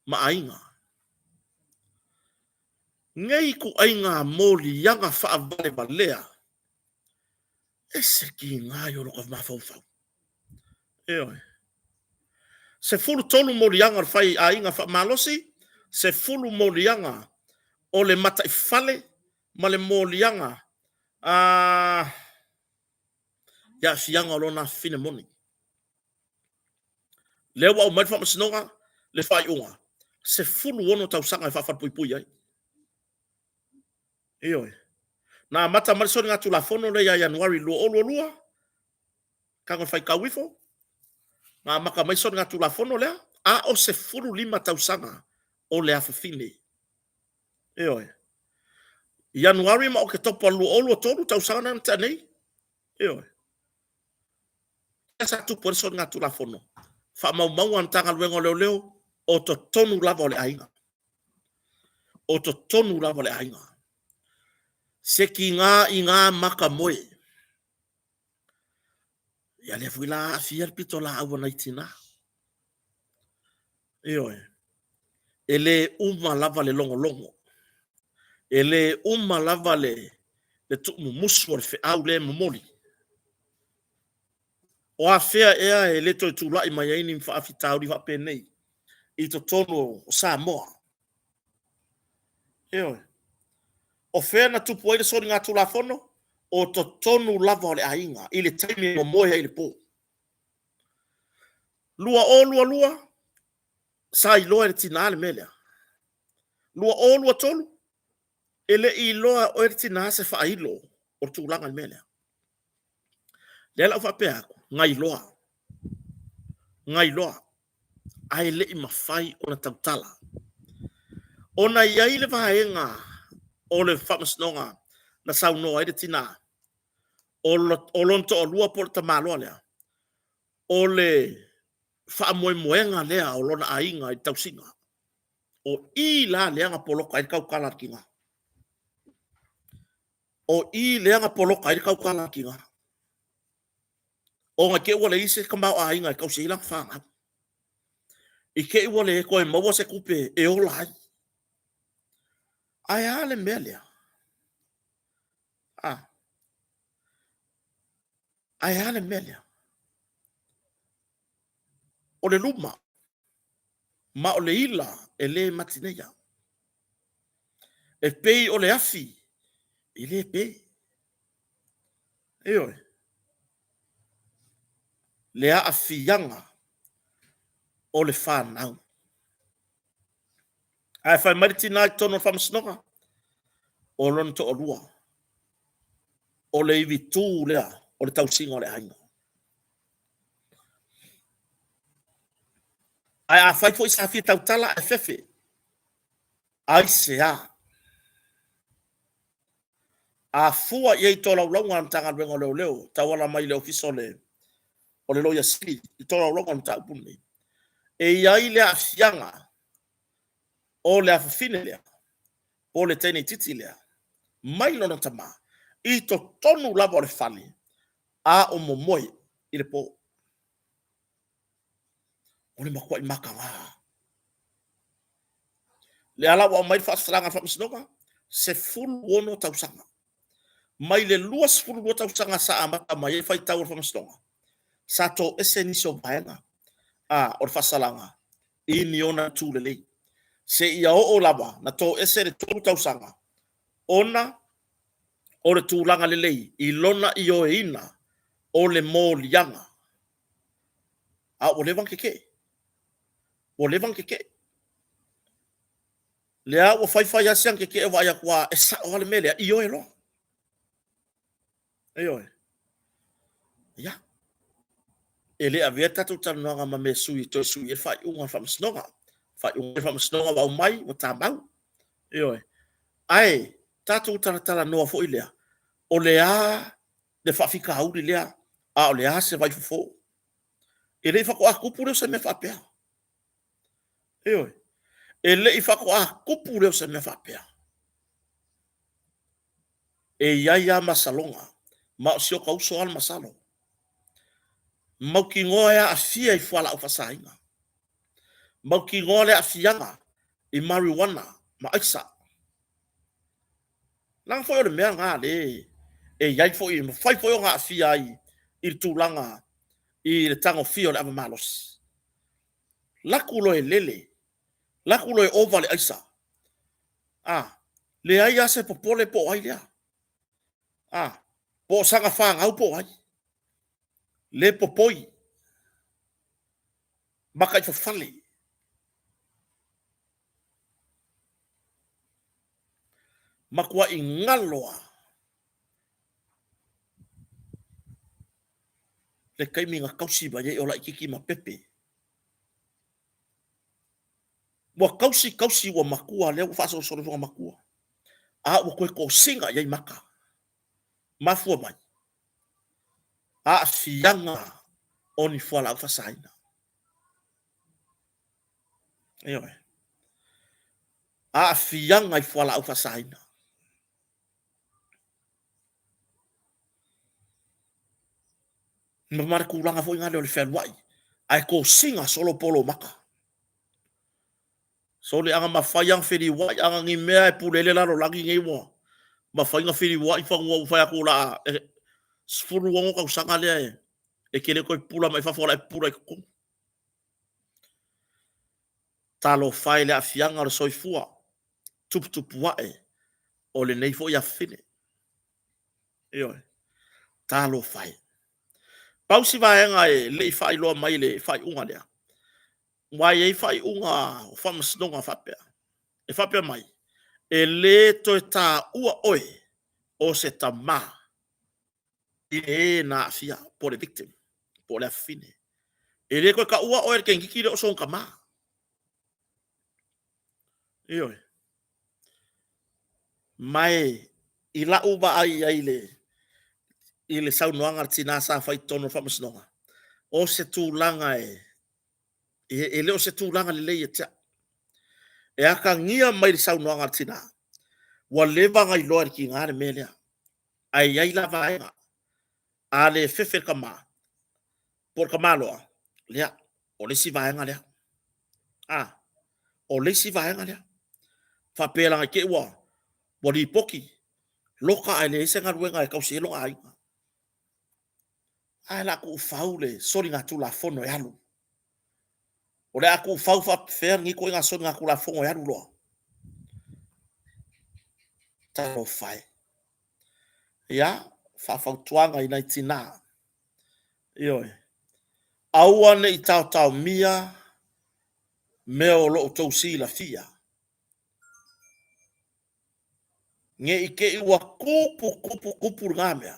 ma ainga. Ngai ku ainga moli yanga whaavale valea. E se ki ngai o loka mafau. Eoi. Se fulu tolu moli yanga fai ainga wha malosi. Se fulu moli yanga o le mata i fale ma le moli yanga. Ya fianga o lona fine moni. Lewa o mai whamasnonga le fai unga. Se fulu ono tau sanga i whawhat pui ai. Eoi. Na mata marisoni ngā tula fono le ya Januari lua. Kangon fai kawifo. Na maka marisoni ngā tula fono lea. A o se fulu lima tau sanga o le afafine. Eoi. Januari ma o ke topa lua tolu tau sanga na tanei. Eoi. Esa tu marisoni ngā tula fono. Fa mau antanga luengo leo. O to tonu lava o le ainga. Se ki ngā i ngā maka moe. Ia le fuila fier pito la awa naitina. Eoi. Ele lava le longo. Ele lava le tumu musu fe au le momoli. O a fea ea e le to tula i mai aini mfa afitauri wa penei. I to tono o Samoa. Eoi. O fea na tupu aile sori ngā tula fono, o to tonu lava o le ainga, i le taimi o moe i le po. Lua, sa iloa le tina le mele. Lua o lua tolu. Ele iloa o le tina se fa ilo o tūlanga le mele. Le la fa pe aku ngai loa. Ngai loa. Ai le I mawhai o na tautala. Ona iai le vaenga o le whamasnonga na saunoa i le tina. O lonto o lua por ta maloa lea. O le whaamoemoenga lea o lona ainga I tausinga. O I la leanga poloka I kaukala kinga. O I leanga poloka I kaukala kinga. O nga ke wale ise kamau ainga I kausila whanga. I ke wale koe maua se kupe e o lai. Ai ale melea. Ai ale melea. O le luma. Ma o le ila e le matineia. E pei o le afi. I le pei. E oi. Le a afianga o le whanau. Ai whai maritina I tono whamasnoka. O lonto o lua. O le iwi tū lea. O le tausinga o le hainga. Ai a whai fo isa fi tautala e fefe. Ai se a. A fua i to laulonga an tanga rengo leo leo. Tawala mai leo fiso le. O le loia sili. I to laulonga an tanga puni. E iai le a fianga. O le a fafine lea. O le tene titi lea. Mai lona tama. I to tonu lava o le fali. A o momoi. I le po. O le makua I makanga. Le ala wa mai whaasaranga whamasinoka. Se fulu wono tausanga. Mai le luas fulu wono tausanga sa amata mai e whai tau o whamasinoka. Sa to ese niso baenga. O le whasalanga. I ni ona tūlelei. Se ia o lava. Na to ese le tōru tausanga. Ona o le tūlanga lelei. I lona I o e ina. O le mō lianga. O levang keke. O levang keke. Lea o whai asiang keke e wai akua e sa o le melea. I o e lo. E o e. Ia. E lea vea tatu tanuanga ma me sui to sui e whai unga whamasnonga. Whai unga whamasnonga wau mai o tā mau. E o e. Ai, tatu taratala noa fo I lea. O lea le whawhika hauri lea. O lea se vai fufo. E le whako a kupu reo se me whapea. E oi. E le whako a kupu reo se me whapea. E iaia masalonga. Ma o sio kauso al masalo. Mau ki ngoa a fia I whala au whasainga. Mau ki ngoa a fianga I marijuana ma aisa. Nang foi o le mea ngā le. E iai foi I mawhai foi o ngā fia I tūlanga I le tango fio le avamalos. Lakulo e lele. Lakulo e ova le aisa. Le ai ase popole po ai lea. Po sanga whanga au po ai. Le popoi. Maka I whawhale. Makua I ngaloa. Le kaiminga kausi ba ye o la ikiki ma pepe. Wa kausi wa makua leo whaso sore wha makua. Wa koe ko singa yei maka. Mafua mai. Fianga oni whala au whasaina. Eoe. Fianga I whala au whasaina. Mamara kuranga fo inga leo le whenwai. Ai ko singa solo polo maka. So le anga mawhaiang whiri wai, anga ngi mea e pulele laro lagi ngai mua. Mawhainga whiri wai whangua uwhai ako la sfuru wango kau sanga lea e kele koe pula mai whawhora e pura I kuku. Talo whai lea fianga le soifua. Tupu wae o le neifo ia whine. Eoe. Talo whai. Pausi vaenga e le whai loa mai le whai unga lea. Wai ei fai unga o whamasnonga whapea. E whapea mai. E le toi tā ua oe o se ta mā. I e nā fia po le victim. Po le afine. E le koe ka ua oe ke ngikire o son ka mā. Ioi. Mai i la uba ai i le saunoanga tina sa fai tono whamasnonga. O se tūlanga e leo se tūlanga le lei e tia. E aka ngia mai le saunoanga tina. Wa leva ngai loa ki ngare melea. Ai ai la vaenga. A le fefe ka mā. Por ka mā loa. Lea. O le si vaenga lea. O le si vaenga lea. Whapela ngai ke ua. Wadi poki. Loka ai le isenga ruenga e kausi elo ai. Ai la ku fau le sori ngā tū la fono e alu. O le aku fau fer ngi ko ngā sori ngā ku la fono e alu loa. Taro fai. Ia, whawhau tuanga i nei tina. Ioi. Aua ne i tau mia meo lo tau si la fia. Nge i ke iwa kupu ngā mea.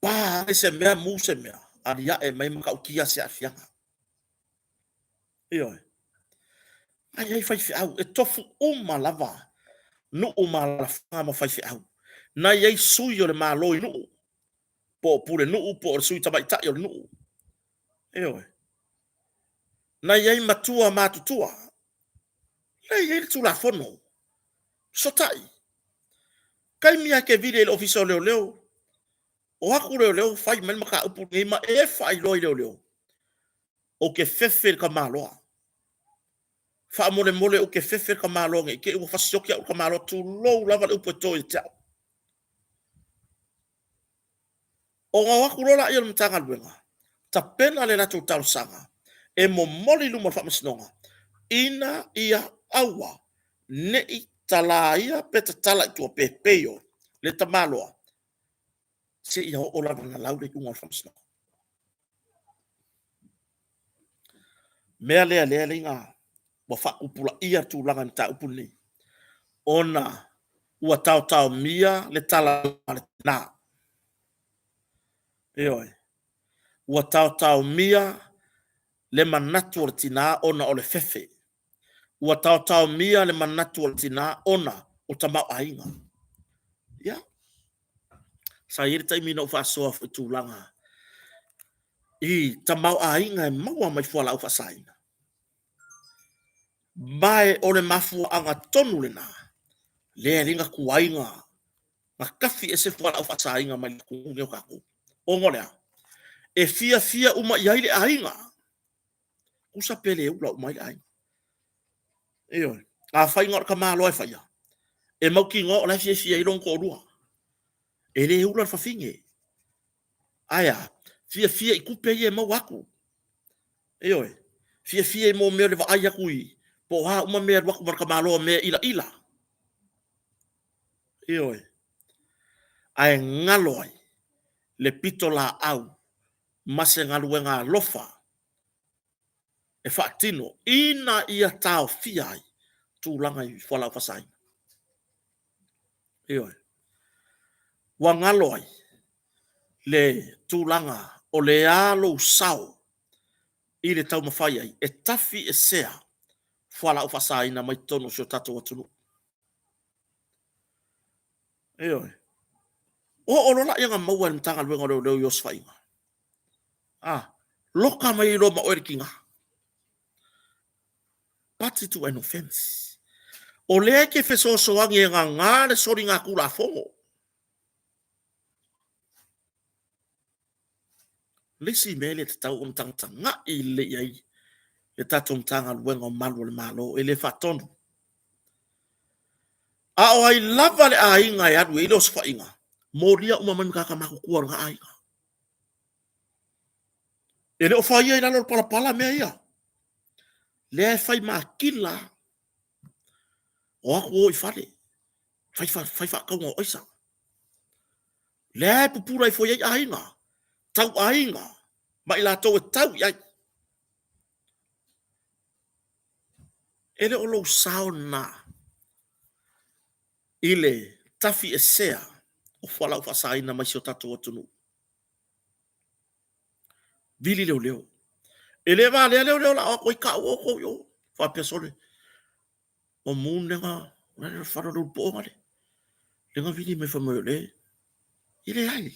Pā e se mea mu se mea. Aria e mai maka ukia se afianga. Ioi. Ai ai fai au e tofu lava. Nu lava ma fai au. Na iei sui o le māloi nu. Po pure nu po o sui tabai tai o le nu. Ioi. Na iei matua matutua. Na iei tu la fono. Sotai. Kai mia ke vide le ofisa leo. O aku leo fai men maka upu ngai ma e fai loi leo. O ke fefe ka maloa. Fa mole o ke fefe ka maloa ngai ke u fasiokia o ka maloa tu lou lava le upu toi tau. O ngā waku rola i o mtanga luenga. Ta pena le ratu tau sanga. E mo moli luma whamasnonga. Ina ia aua. Ne i tala ia peta tala i tua pepeo. Le tamaloa. Se ia o la na laure ku ngā whamasnonga. Mea lea ngā. Wa whakupula ia tu langa ni ta upuni. Ona ua tau mia le tala le nā. Ioi. Ua tau mia le manatu o le tina ona o le fefe. Ua tau mia le manatu o le tina ona o tamau ainga. Ia. Sa iri taimi na ufa soa fu tūlanga. I tamau ainga e maua mai fuala ufa saina. Mai o le mafu anga tonu le na. Le ringa kuainga. Ma kafi e se fuala ufa sainga mai kungi o kaku. O ngolea. E fia uma iaile ainga. Kusa pele e ula uma ile ainga. Iyo. A fai ngor ka malo e fai. E mau ki ngor la fia i lonko rua. E le ula fafinge. Aya. Fia i kupe i e mau aku. Iyo. Fia i mo mea le va aya kui. Po ha uma mea waku marka malo mea ila. Iyo. Ai ngaloi. Le pito la au. Mase ngaluwe ngā lofa. E whaatino. Ina ia tau fiai. Tūlanga i whala whasai. Ioi. Wangaloi. Le tūlanga o le alo sau. I le tau mawhai ai. E tafi e sea. Whala whasai na mai tono sio tato atunu. Ioi. O lola ia ngā maua ni tanga luenga leo yos whainga. Loka mai ilo ma oere ki ngā. Pati tu an offense. O lea ke feso soangi e ngā ngāre sori ngā kula fongo. Lisi mele te tau tangata ngā i le iai. Le tato tanga luenga o malu le malo. E le whatonu. A o ai lava le a inga e adu e ilo sfa inga. Moria umamani kaka maku kuar ngā ainga. E le o whaia i lalo pala mea ia. Le fai ma kila. O aku o i whare. Fai whakaunga o oisa. Le pupura i fwoi ai ainga. Tau ainga. Ma ila tau e tau iai. ele o lo sauna ile tafi esea o fala o fasaina mai sio tatu atunu vili leo ele va leo la ko ka o ko yo fa pesole o munenga na fa ro po ngale lenga vili me fa mo le ile ai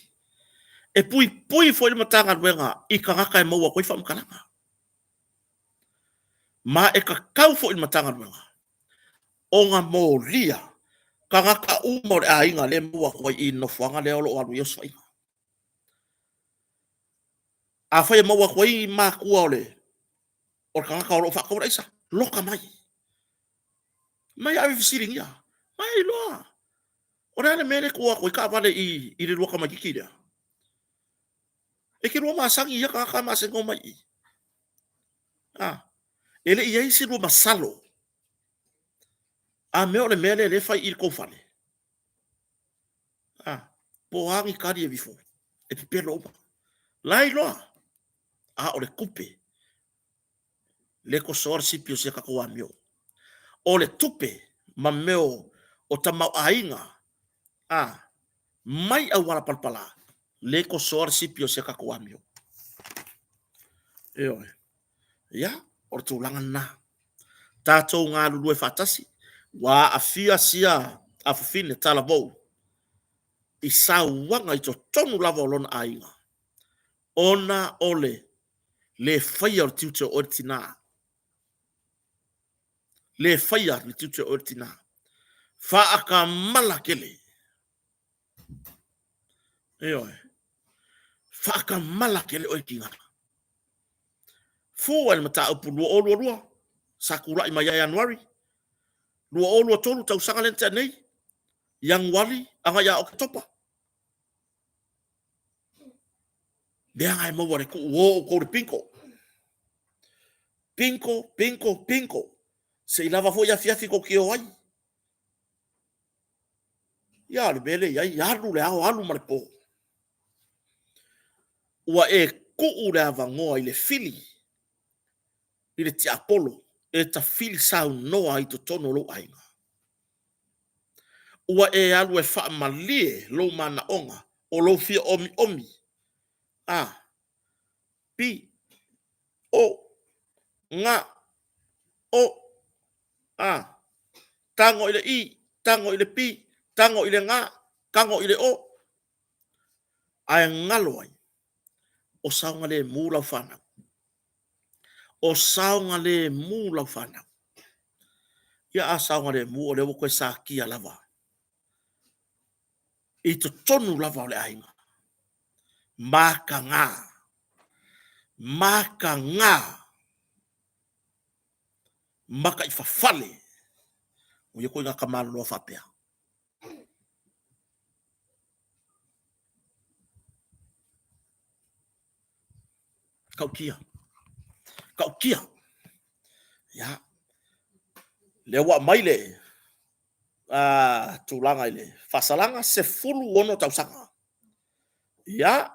e pui foi le matanga wenga I kangaka e maua ko fa mkalanga ma e ka kau foi le matanga wenga onga mo lia kangaka umo le ainga le mua ko I no fanga le o alu yo sai a fa maua ko I ma ku ole o kangaka o fa ko isa loka mai ave fisiringia mai loa ora le mele ko ka vale I le loka mai kida e ke lo masangi ya ka masengo mai ele ia isi lo masalo a me ole mele le fai il kofale po hangi kadi e bifo e pipelo opa lai loa a ole kupe le ko sor sipio se kako amio ole tupe ma meo o tamau ainga mai a wala palpala le ko sor sipio se kako amio ya o tulanga na tatou ngā lulu e fatasi wa afia sia afufine tala bou I sauanga I to tonu lava o lona ainga ona ole le faya o tiute o tina le faya le tiute o tina fa aka mala kele fa aka mala kele o kinga fu al mata upu lua sakura I mai January lua tolu tau sanga lente nei yang wali anga ya Oktoba dia ngai mo wale ko pinko se lava fo ya fiafi ko kio ai ya le bele ya lu le alu marpo ua e ku le avangoa I le fili I le ti apolo e ta fili sau noa I to tono lo ainga ua e alu e wha malie lo mana onga o lo fia omi pi o nga o tango I le I tango I le pi tango I le nga kango I le o ai ngalo ai o saunga le mula fana o saunga le mula fana ia a saunga le mu o le ko sa kia lava I to tonu lava o le ainga makanga maka I fafale o ye ko inga kamalo lo fapea kau kia ya le wa maile tulanga ile fasalanga se fulu ono tausanga ya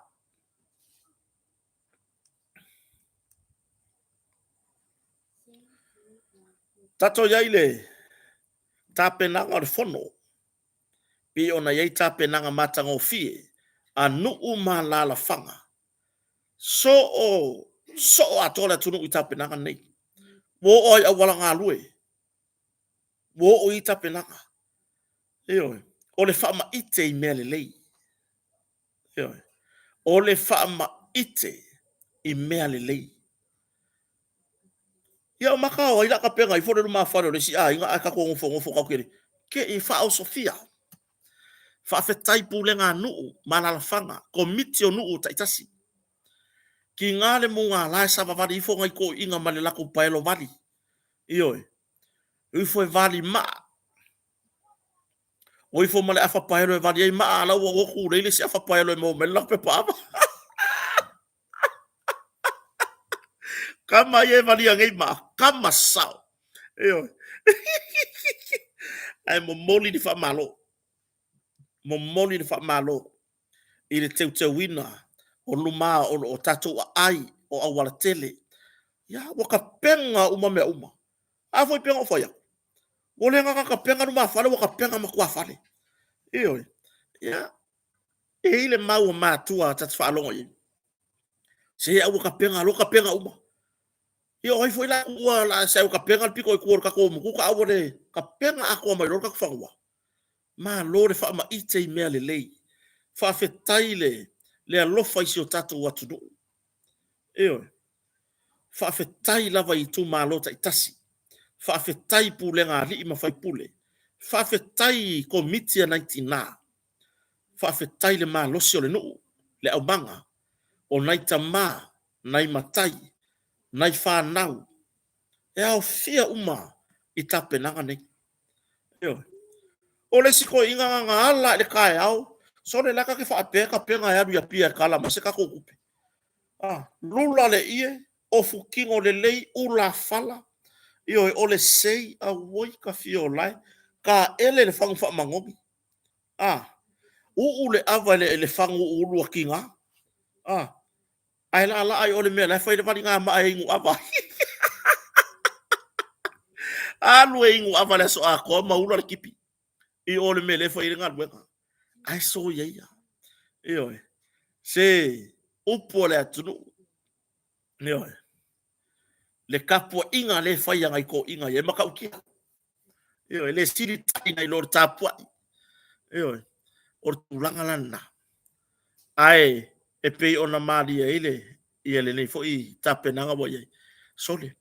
tato ya ile tapenanga o fono pi ona ye tapenanga matanga o fie anu uma la fanga so atola tunu I tapenanga nei wo oi awala ngalue wo o I tapenanga o le fama ite I mele lei o le fama ite I mele lei ia makao ila ka penga I fore ma fare le si inga aka ko ngofo ka kere ke I fa o Sofia fa fe tai pulenga nu mana fanga komiti o nu taitasi ki ngale mo ngala sa va vali fo ngai ko inga male la ko paelo vali I fo vali ma o fo male afa paelo vali ma ala wo ku le si afa paelo mo me la pe pa kama ye vali ngai ma kama sao ai mo moli di fa malo I le te wina o luma o tatu ai o awala tele ya waka penga uma a foi penga foi o le nga ka penga no mafale o ka penga makua fale io ya e ile mau matua tat fa longo ye se au ka penga lo ka penga uma io ai foi la ua la se ka penga piko ko ka ko mu ka au le ka penga a ko mai ro ka fa ma lo le fa ma ite me le lei fa fe taile le alofa isi o tatu watu no io fa fe tai lava i tu malo ta itasi fa fe tai pulenga li ma fai pule fa fe tai komiti 99 fa fe tai le malo si o le no le au manga o nai tama nai matai nai fa nau e au fia uma i tape nanga nei io o le siko inga nga ala le kai au so le laka ke fa pe ka penga ya bia pia kala ma se ka ko kupe lula le ie o fukingo le lei ula fala io o le sei a woi ka fiolai ka ele le fangu fa mangomi u le ava le fangu ulu kinga ai la ai o le mea la fai le fani nga ma ai ngu ava alu e ngu ava le so a ko ma ulu le kipi i o le mea le fai nga luenga ai so ia io se upo le atunu io le kapo inga le fai nga ko inga ye makaukia io le siri tai nai lor tapua io o tulanga lana ai e pe ona mali ile ile nei foi tape nanga bo ye sole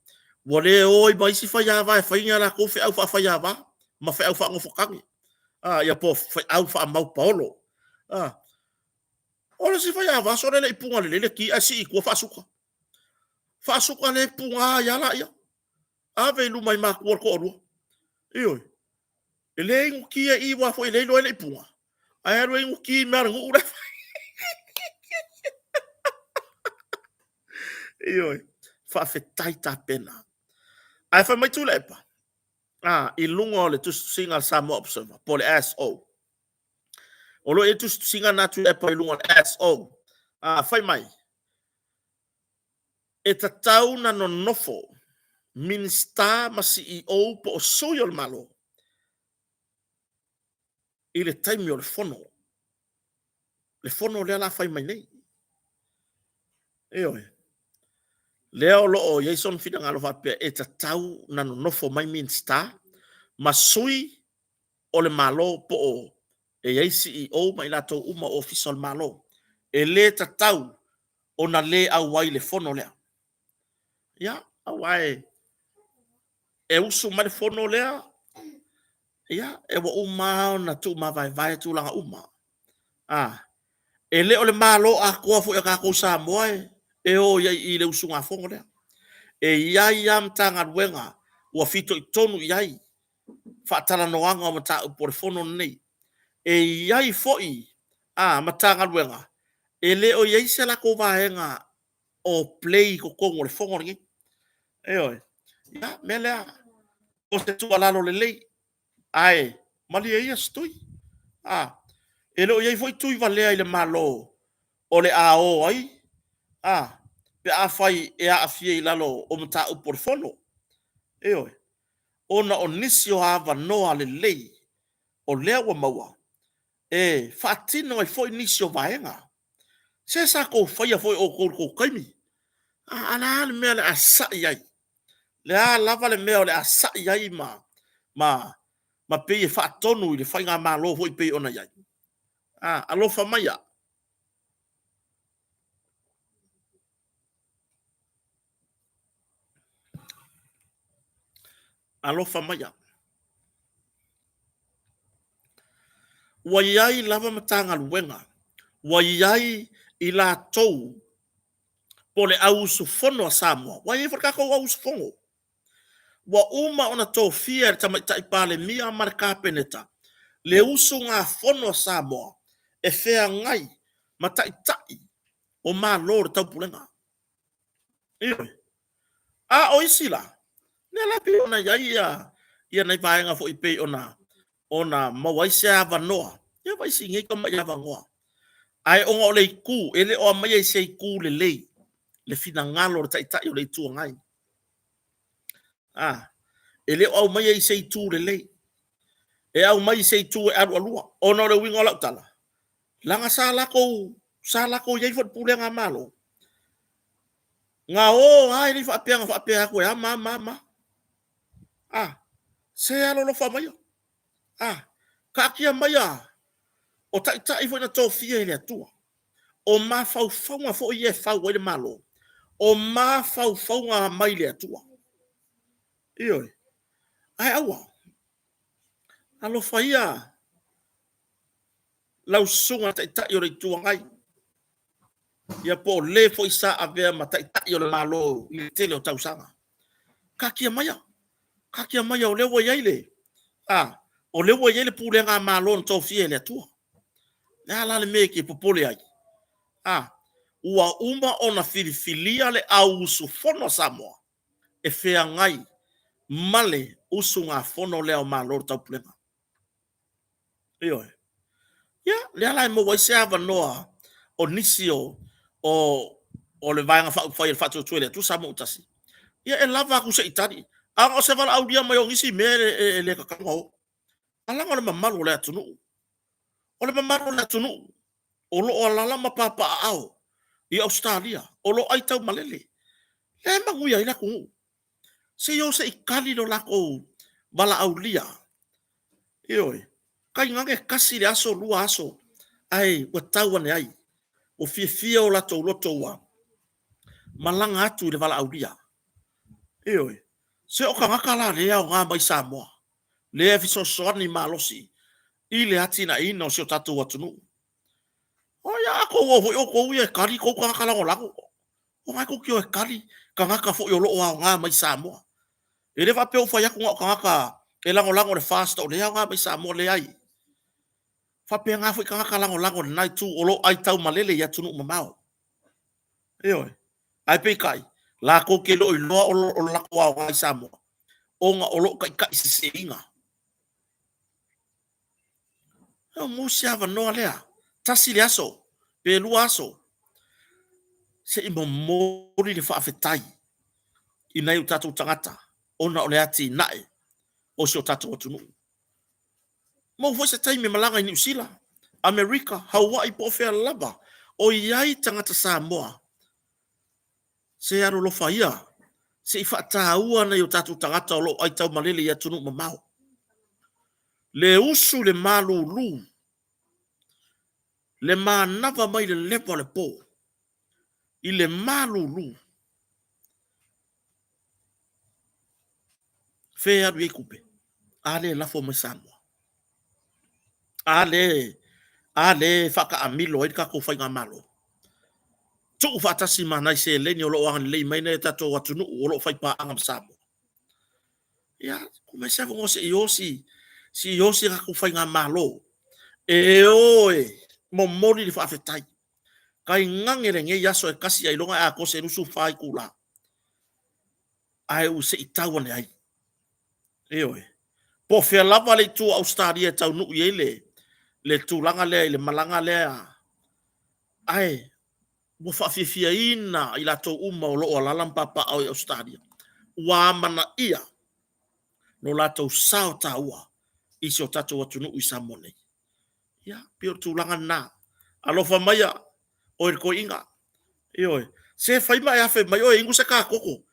wole oi bai si fa ya va fa inga la ko fe au fa ya va ma fa au fa ngo fokangi ya po fa au fa mau paolo ora si fa ya va sole le punga le ki asi ko fa suka le punga ya la ya ave lu mai ma ko ro io ele ngu ki e wa foi le lo le punga ai ro ngu ki mer ngu ura io fa fetai ta pena ai fa mai tu lepa i lungo le tu singa Samoa Observer po le SO o lo e tu singa na tu lepa i lungo le SO fai mai e ta tau na no nofo minsta ma CEO po o soyo le malo i le taimi o le fono le ala fai mai nei leo lo o Jason fina ngalo fa pe e ta tau na no nofo mai minsta ma sui o le malo po o e ai CEO mai la to uma official malo e le tatau o na le au wai le fono lea ya au wai e usu mai le fono lea ya e wa uma na tu ma vai tu langa uma e le o le malo a ko fu e ka ko sa moe e o ya i le usu nga fono lea e ia iam tanga wenga wa fito i tonu iai fa tala noanga o mata po le fono nei e iai foi matanga luenga e le o iai se la ko vaenga o play ko kongo le fongo ngi ya mele o se tu ala le lei ai mali e stoi e le o iai foi tu valea ile malo o le ao ai pe a fai e a fie lalo o mata po le fono ona o nisio ava noa le lei o lea wa maua e fatino ai foi nisio vaenga se sa ko fai foi o ko kaimi ana le mea le asa iai le a lava le mea le asa iai ma pe e fatonu i le fai ngā malo foi pe ona iai alofa mai alofa mai wa iai lava matanga luenga wa iai i la tou po le au su fono a Samoa wa iai whakako au su fongo wa uma ona tofia tama tai pale mia marka peneta le usu ngā fono a Samoa e fea ngai matai tai o ma lor tau pulenga o isila ne la pe ona ia nei vaenga fo i pe ona mawaise ava noa ia vai singe ka mai ava ngoa ai onga le ku ele o mai se ku le fina ngalo tai tai o le tu ngai ele au mai ai sei tu le e au mai sei tu e alu alua ono le wingo la tala langa sala ko yai fot pule nga malo nga o ai ni fa pe ko ya ma se alo lo fa mai ka kia mai o tai fo na tofia ile tua o ma fau nga fo ye fau le malo o ma fau nga mai le tua iyo ai awa alo faia lau sunga tai o le tua ngai ia po le fo isa ave ma tai o le malo i tele o tausanga ka kia mai o le wo yaile o le wo yele pule nga malo on tofia le tua na la le meki popole ai ua uma ona filifilia le au usu fono Samoa e fea ngai male usu ngā fono leo malo tau pulenga iyo le ala e mo waise ava noa o nisi o le vaenga whai le whatu tuele tu Samoa utasi e lava aku se itari anga o se vala au dia mai o ngisi me le kakanga o alanga le mamalu le atunu o le mamalu le atunu o lo o lalama papa au i Australia o lo ai tau malele le manguia ila ku se yo se ikali lo lako bala aulia ioi kai ngange kasi le aso lua aso ai o tau ane ai o fia o lato loto wa malanga atu le bala aulia ioi se o kangaka la le au ngā mai Samoa le e fiso soani malosi i le ati na ino se o tatu watunu o ya ko o ko ye kari ko kangaka la o lako o mai ko kio e kari kangaka fo yo lo o ngā mai Samoa e le va pe o fa ya ko kangaka e lango le fast o le ngā mai Samoa le ai fa pe nga fo kangaka lango nai tu o lo ai tau malele ya tunu mamao eo ai pe kai la ko ke lo o la ko wa Samoa o nga o lo kai se inga o mo sia va no alea tasi le aso pe lu aso se i mo le fa afetai ina i tatu tangata ona o le ati nai o se o tatu tunu mo fo se tai me malanga i New Zealand America Hawaii po fe lava o iai tangata Samoa se aro lo faia se i fa taua na i tatu tangata o lo ai tau malele ia tunu mamao le usu le malulu le manava mai le lepo le po i le malulu fe aru e kupe ale la fo mai Samoa ale faka amilo e ka ko fa nga malo tu fa tasi mana se le ni o lo ang le mai ne tato watunu o lo fa pa ang Samoa ya kuma se ngo se yosi ka ko fa nga malo e oi mo mori li fa fetai kai ngangere nge yaso e kasi ai longa a ko se rusu fai kula ai u se itawa ne ai e oi po fe lava le tu Australia tau nu yele le tulanga le malanga le ai mo fa fia ina ila to uma o lo o lalam papa au Australia wa mana ia no lato sao taua isi o tato watunu i Samone ya pio tulanga na alofa maya o ko inga oi se fai mai afe mai o ingu se ka koko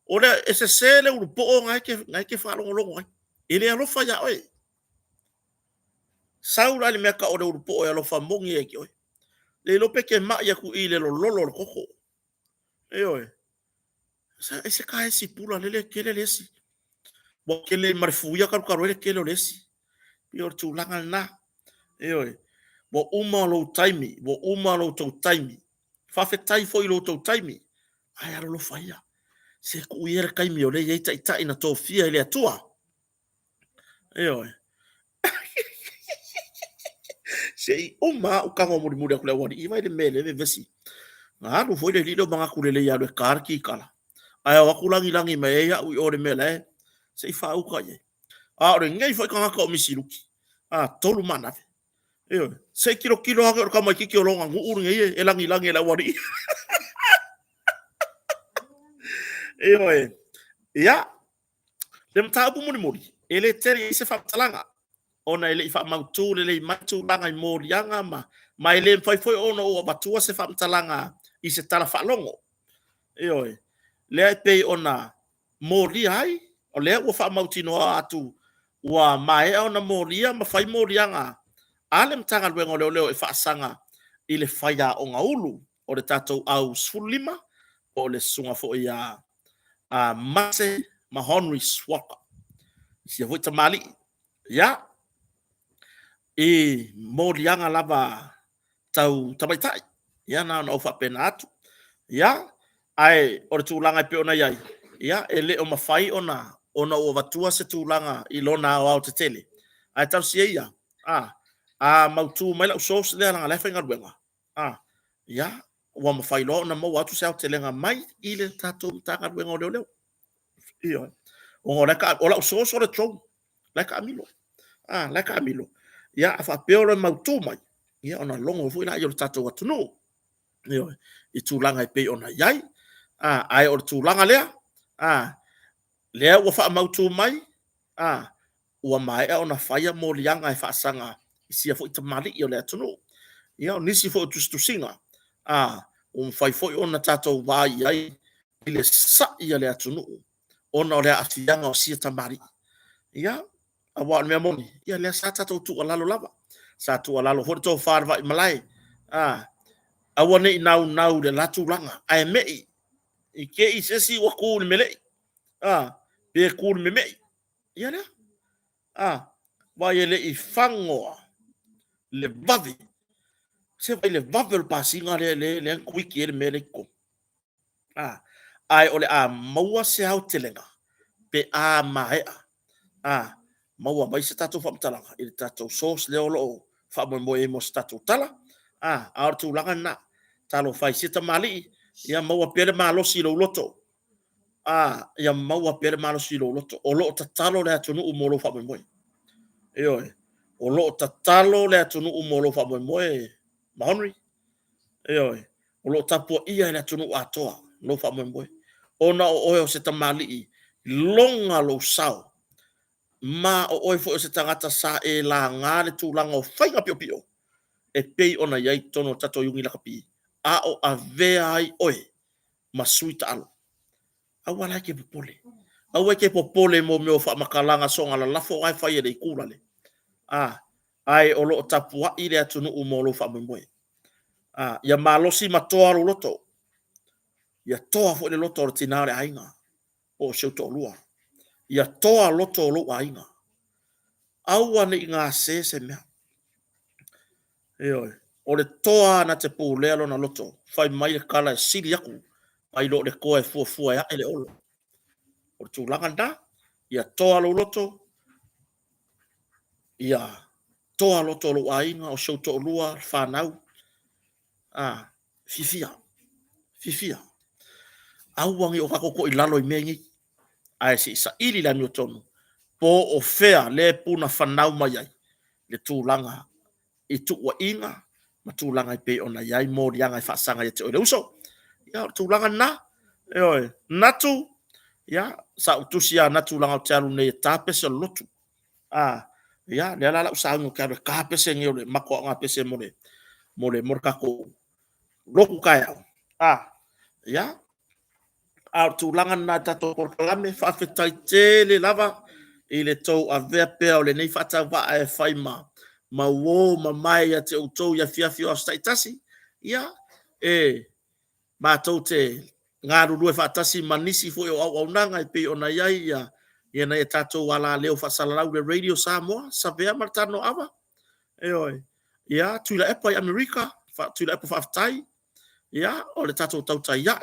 ora ese sele u po ngai ke fa longo longo ele alofa ya oi saula le meka o de u po o alofa mongi e ki oi le lo peke ma ya ku ile lo lolo koko oi ese ka esi pula lele kele lesi bo kele marfuya ka ka role kele lesi pio tulanga na oi bo uma lo to taimi fa fe tai fo lo to taimi ai aro lo faia se ku yer kai mi ole ye tai tai na to fia ile atua oi se uma o ka mo muri ku le wani i vai de mele ve vesi nga no foi de lido manga ku le ya le karki kala ai wa ku langi me ya u ore mele se fa u ka ye a ore ngai foi ka ka o misiruki tolu mana se kilo ha ka mai ki o longa ngu uru ngai e langi la wani oi ya le mtabu muli ele teri se fatalanga ona ele fa mautu le matu langa morianga ma ele foi ona o batua se fatalanga i se tala falongo oi le pe ona mori ai o le o fa mauti no atu wa mai ona moria ma fai morianga ale mtanga luengo leo e fa sanga ile faya o ngaulu o le tatou au sulima o le sunga fo ia a mase ma Henry Swalker si voi tamali ya e morianga lava tau tabaitai ya na no fa penatu ya ai o tulanga pe ona yai ya ele o mafai ona o vatua se tulanga i lona o te tele ai tau si ia a mautu mai la so se le nga le fenga ruenga ya wa mafai lo na mo watu se telenga mai ile tatu tanga ruenga o leo io o la ka o la so so le tro la ka milo la ka milo ya fa peor mautu mai ya ona longo fu ila yo tatu watu no io i tulanga pe ona yai ai o tulanga lea lea wa fa mautu mai ua mai ona faia mo lianga e fa sanga sia fo tamali i o le tunu ia nisi fo tu singa fai fo ona tato vai ai ile sa ia le tunu ona le atianga o sia tamali ia awa me moni ia le sa tato tu lalo lava sa tu lalo fo to far vai malai awa nei nau le latu langa ai mei i ke i sesi wa ku mele pe ku me ia le wa ele i fango le vavi se vai le vavi pasinga le kuiki ele mele ko ai ole maua se au telenga pe mai maua mai se tatu fa mtalanga ile tatu sos le olo fa mo e mo tatu tala ar tu langa na talo fai sita mali ia maua pele malo si lo loto ia maua pele malo si lo loto o lo tatalo le atu no mo lo fa mo oi o lo tatalo le atunu umolo fa moe ma Henry oi o lo tapo ia le atunu atoa lo fa moe ona o se tamali longa lo sao ma o fo se tangata sa e la ngale tu langa o fainga pio pio e pei ona yai tono tato yungi la kapi o avea ai oi ma suita alo awala ke popole awe ke popole mo me o fa makalanga songa la lafo ai fa ye de kulale ai o lo tapua i le atunu umolo fa moe ya malosi matoa lo loto ya toa fo le loto o tinare ainga o se to lua ya toa loto lo ainga aua ni nga se me o le toa na te pu le na loto fai mai kala sili yaku ai lo le koe fu ya ele olo o tu laganda ya toa lo loto ya toa loto lo ainga o se to lua fa nau fifia au wangi o kako ko ilalo i mengi ai si sa ili la newton po o fea le puna fanau mai ai le tulanga i tu wa inga ma tulanga i pe ona yai mo rianga i fa sanga i te o le uso ya tulanga na natu ya sa utusia na tulanga o talu ne tape se lotu ya le la usa ngo ka pese ngole mako nga pese mole morkako loku kaya ya tulanga na tato porkalame fa fetai tele lava ile to avea pe o le nei fata va e fai ma wo ma mai ya te uto ya fia staitasi ya ma to te ngaru lu fatasi manisi fo o nanga pe ona ya na tato wala leo fa sala le radio Samoa sa vea martano ava ya tu la epa America fa tu la epa fa tai ya o le tato tauta ya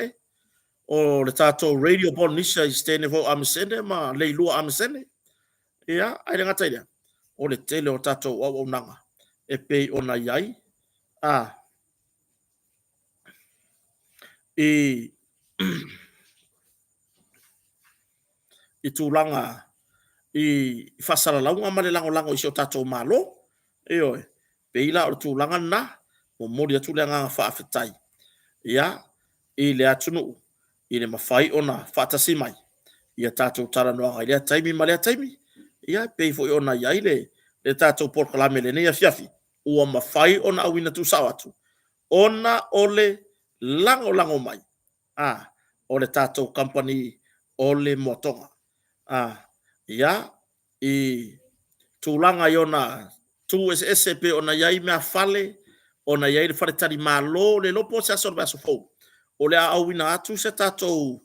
o le tato radio bonisha i stene vo amsene ma le lua amsene ia ai nga taida o le tele o tato o nanga e pe ona yai i tulanga i fasala launga ma le lango i se o tato malo pe ila o tulanga na o mori atu le nga fa afetai ia i le atunu i le mafai ona fatasi mai ia tātou taranoaga i lea taimi ma lea taimi ia pei foʻi ona iai le tātou polokalame lenei afiafi ua mafai ona auina tusao atu ona ole lango mai o le tātou company o le motoga ia i tulaga i ona tu ese pe ona iai mea fale ona iai le faletali mālō le lopo se aso le aso fou o le auina atu se tātou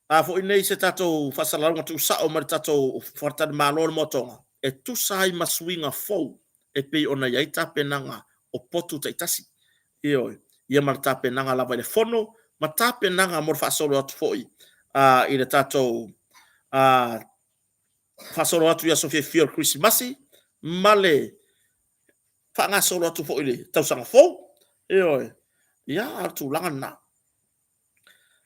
foʻi nei se tatou faasalalauga tuusao ma le tatou faletali mālō le motoga e tusa ai masuiga fou e pei ona iai tapenaga o potu taitasi ia ma le tapenaga lava i le fono ma tapenaga mo le faasolo atu foʻi i le tatou faasolo atu ia sofiafia o le krisimasi ma le faagasolo atu foʻi le tausaga fou ia a le tulaga na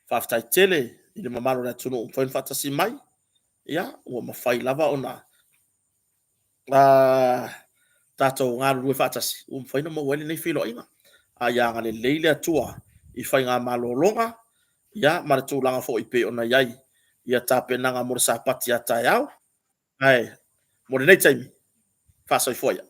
faafetaitele i le mamalo le atunuu fai na faatasi mai ia ua mafai lava ona tatou galulue faatasi ua mafaina maua ai lenei feiloaʻiga ia galelei le atua i faiga malōloga ia ma le tulaga foʻi pe ona iai ia tapenaga mo le sapati a taeao ae mo lenei taimi faasoifua ia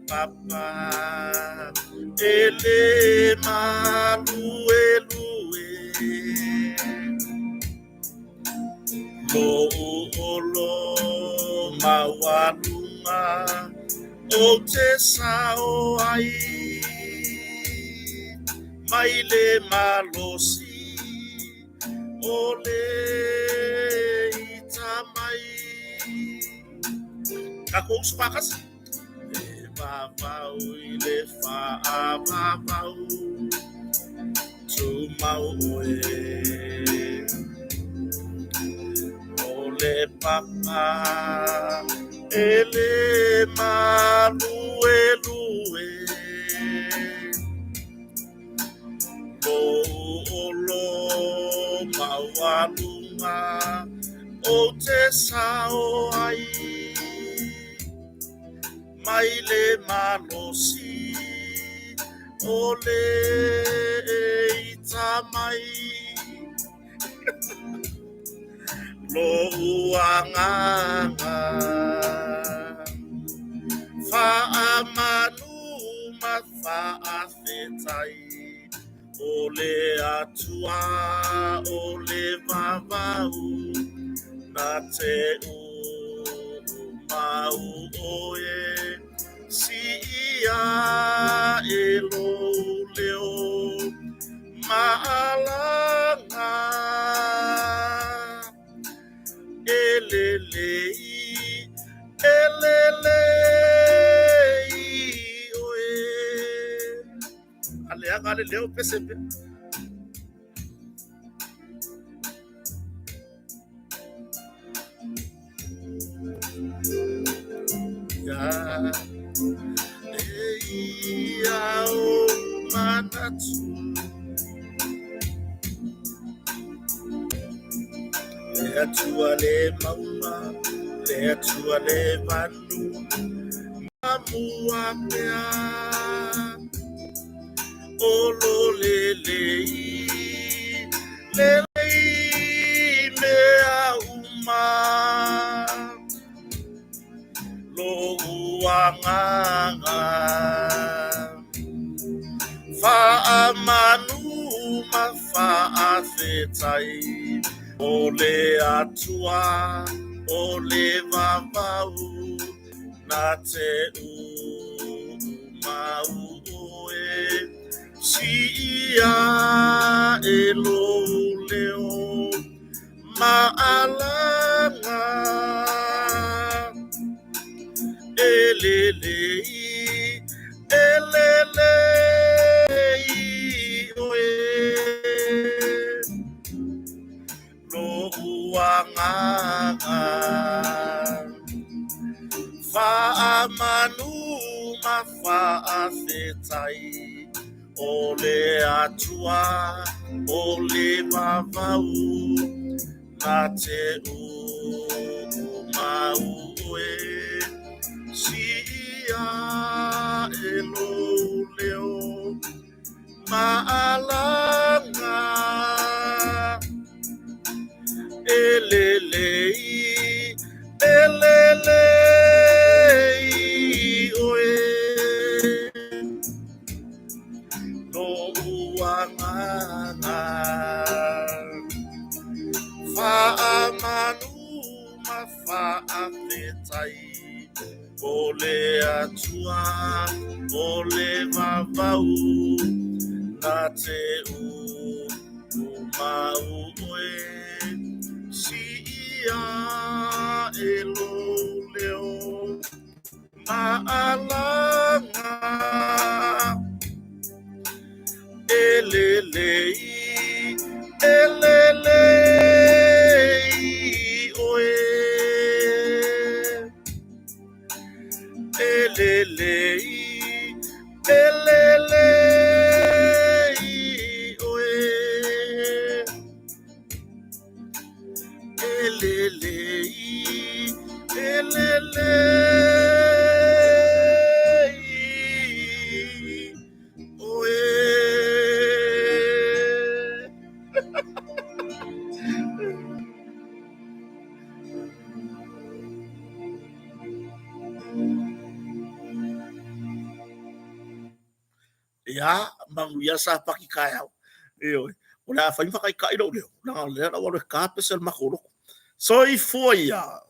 Papa ele malue lo mawalunga o te sao ai mai le malosi o le itamai kako uspakas Vavau i le whaavavau tu mau o le papa e le malue lo mawalunga o te sao ai mai le malosi o le itamai lo uanganga faamanu ma faafetai o le atua o le vavau na te mau oe si ia e lo leo maalanga elelei oe aleanga le leo pesepe le atua le mauma le atua le vanu mamua mea olo lelei mea uma lo uanganga faamanu ma faafetai o le atua o le vavau na te mau oe si ia e lo leo maalanga elelei oe lo uanganga faamanu ma faafetai o le atua, o le vavau, na te mau e, si ia e lo leo, maalanga, elelei, elelei, oe, no uanganga, fa'amanu ma fa'apetai, o le atua, o le vavau, na te mau oe, si ia e lo leo, maalanga, elelei, elelei, oe, elelei, elelei, oe, elelei, elelei, oe. Ya, manguia sa pakikaya. Iyo. Wala fa fa kai kai do leo. Na le na wa ka pesel makolo. So i foi ya.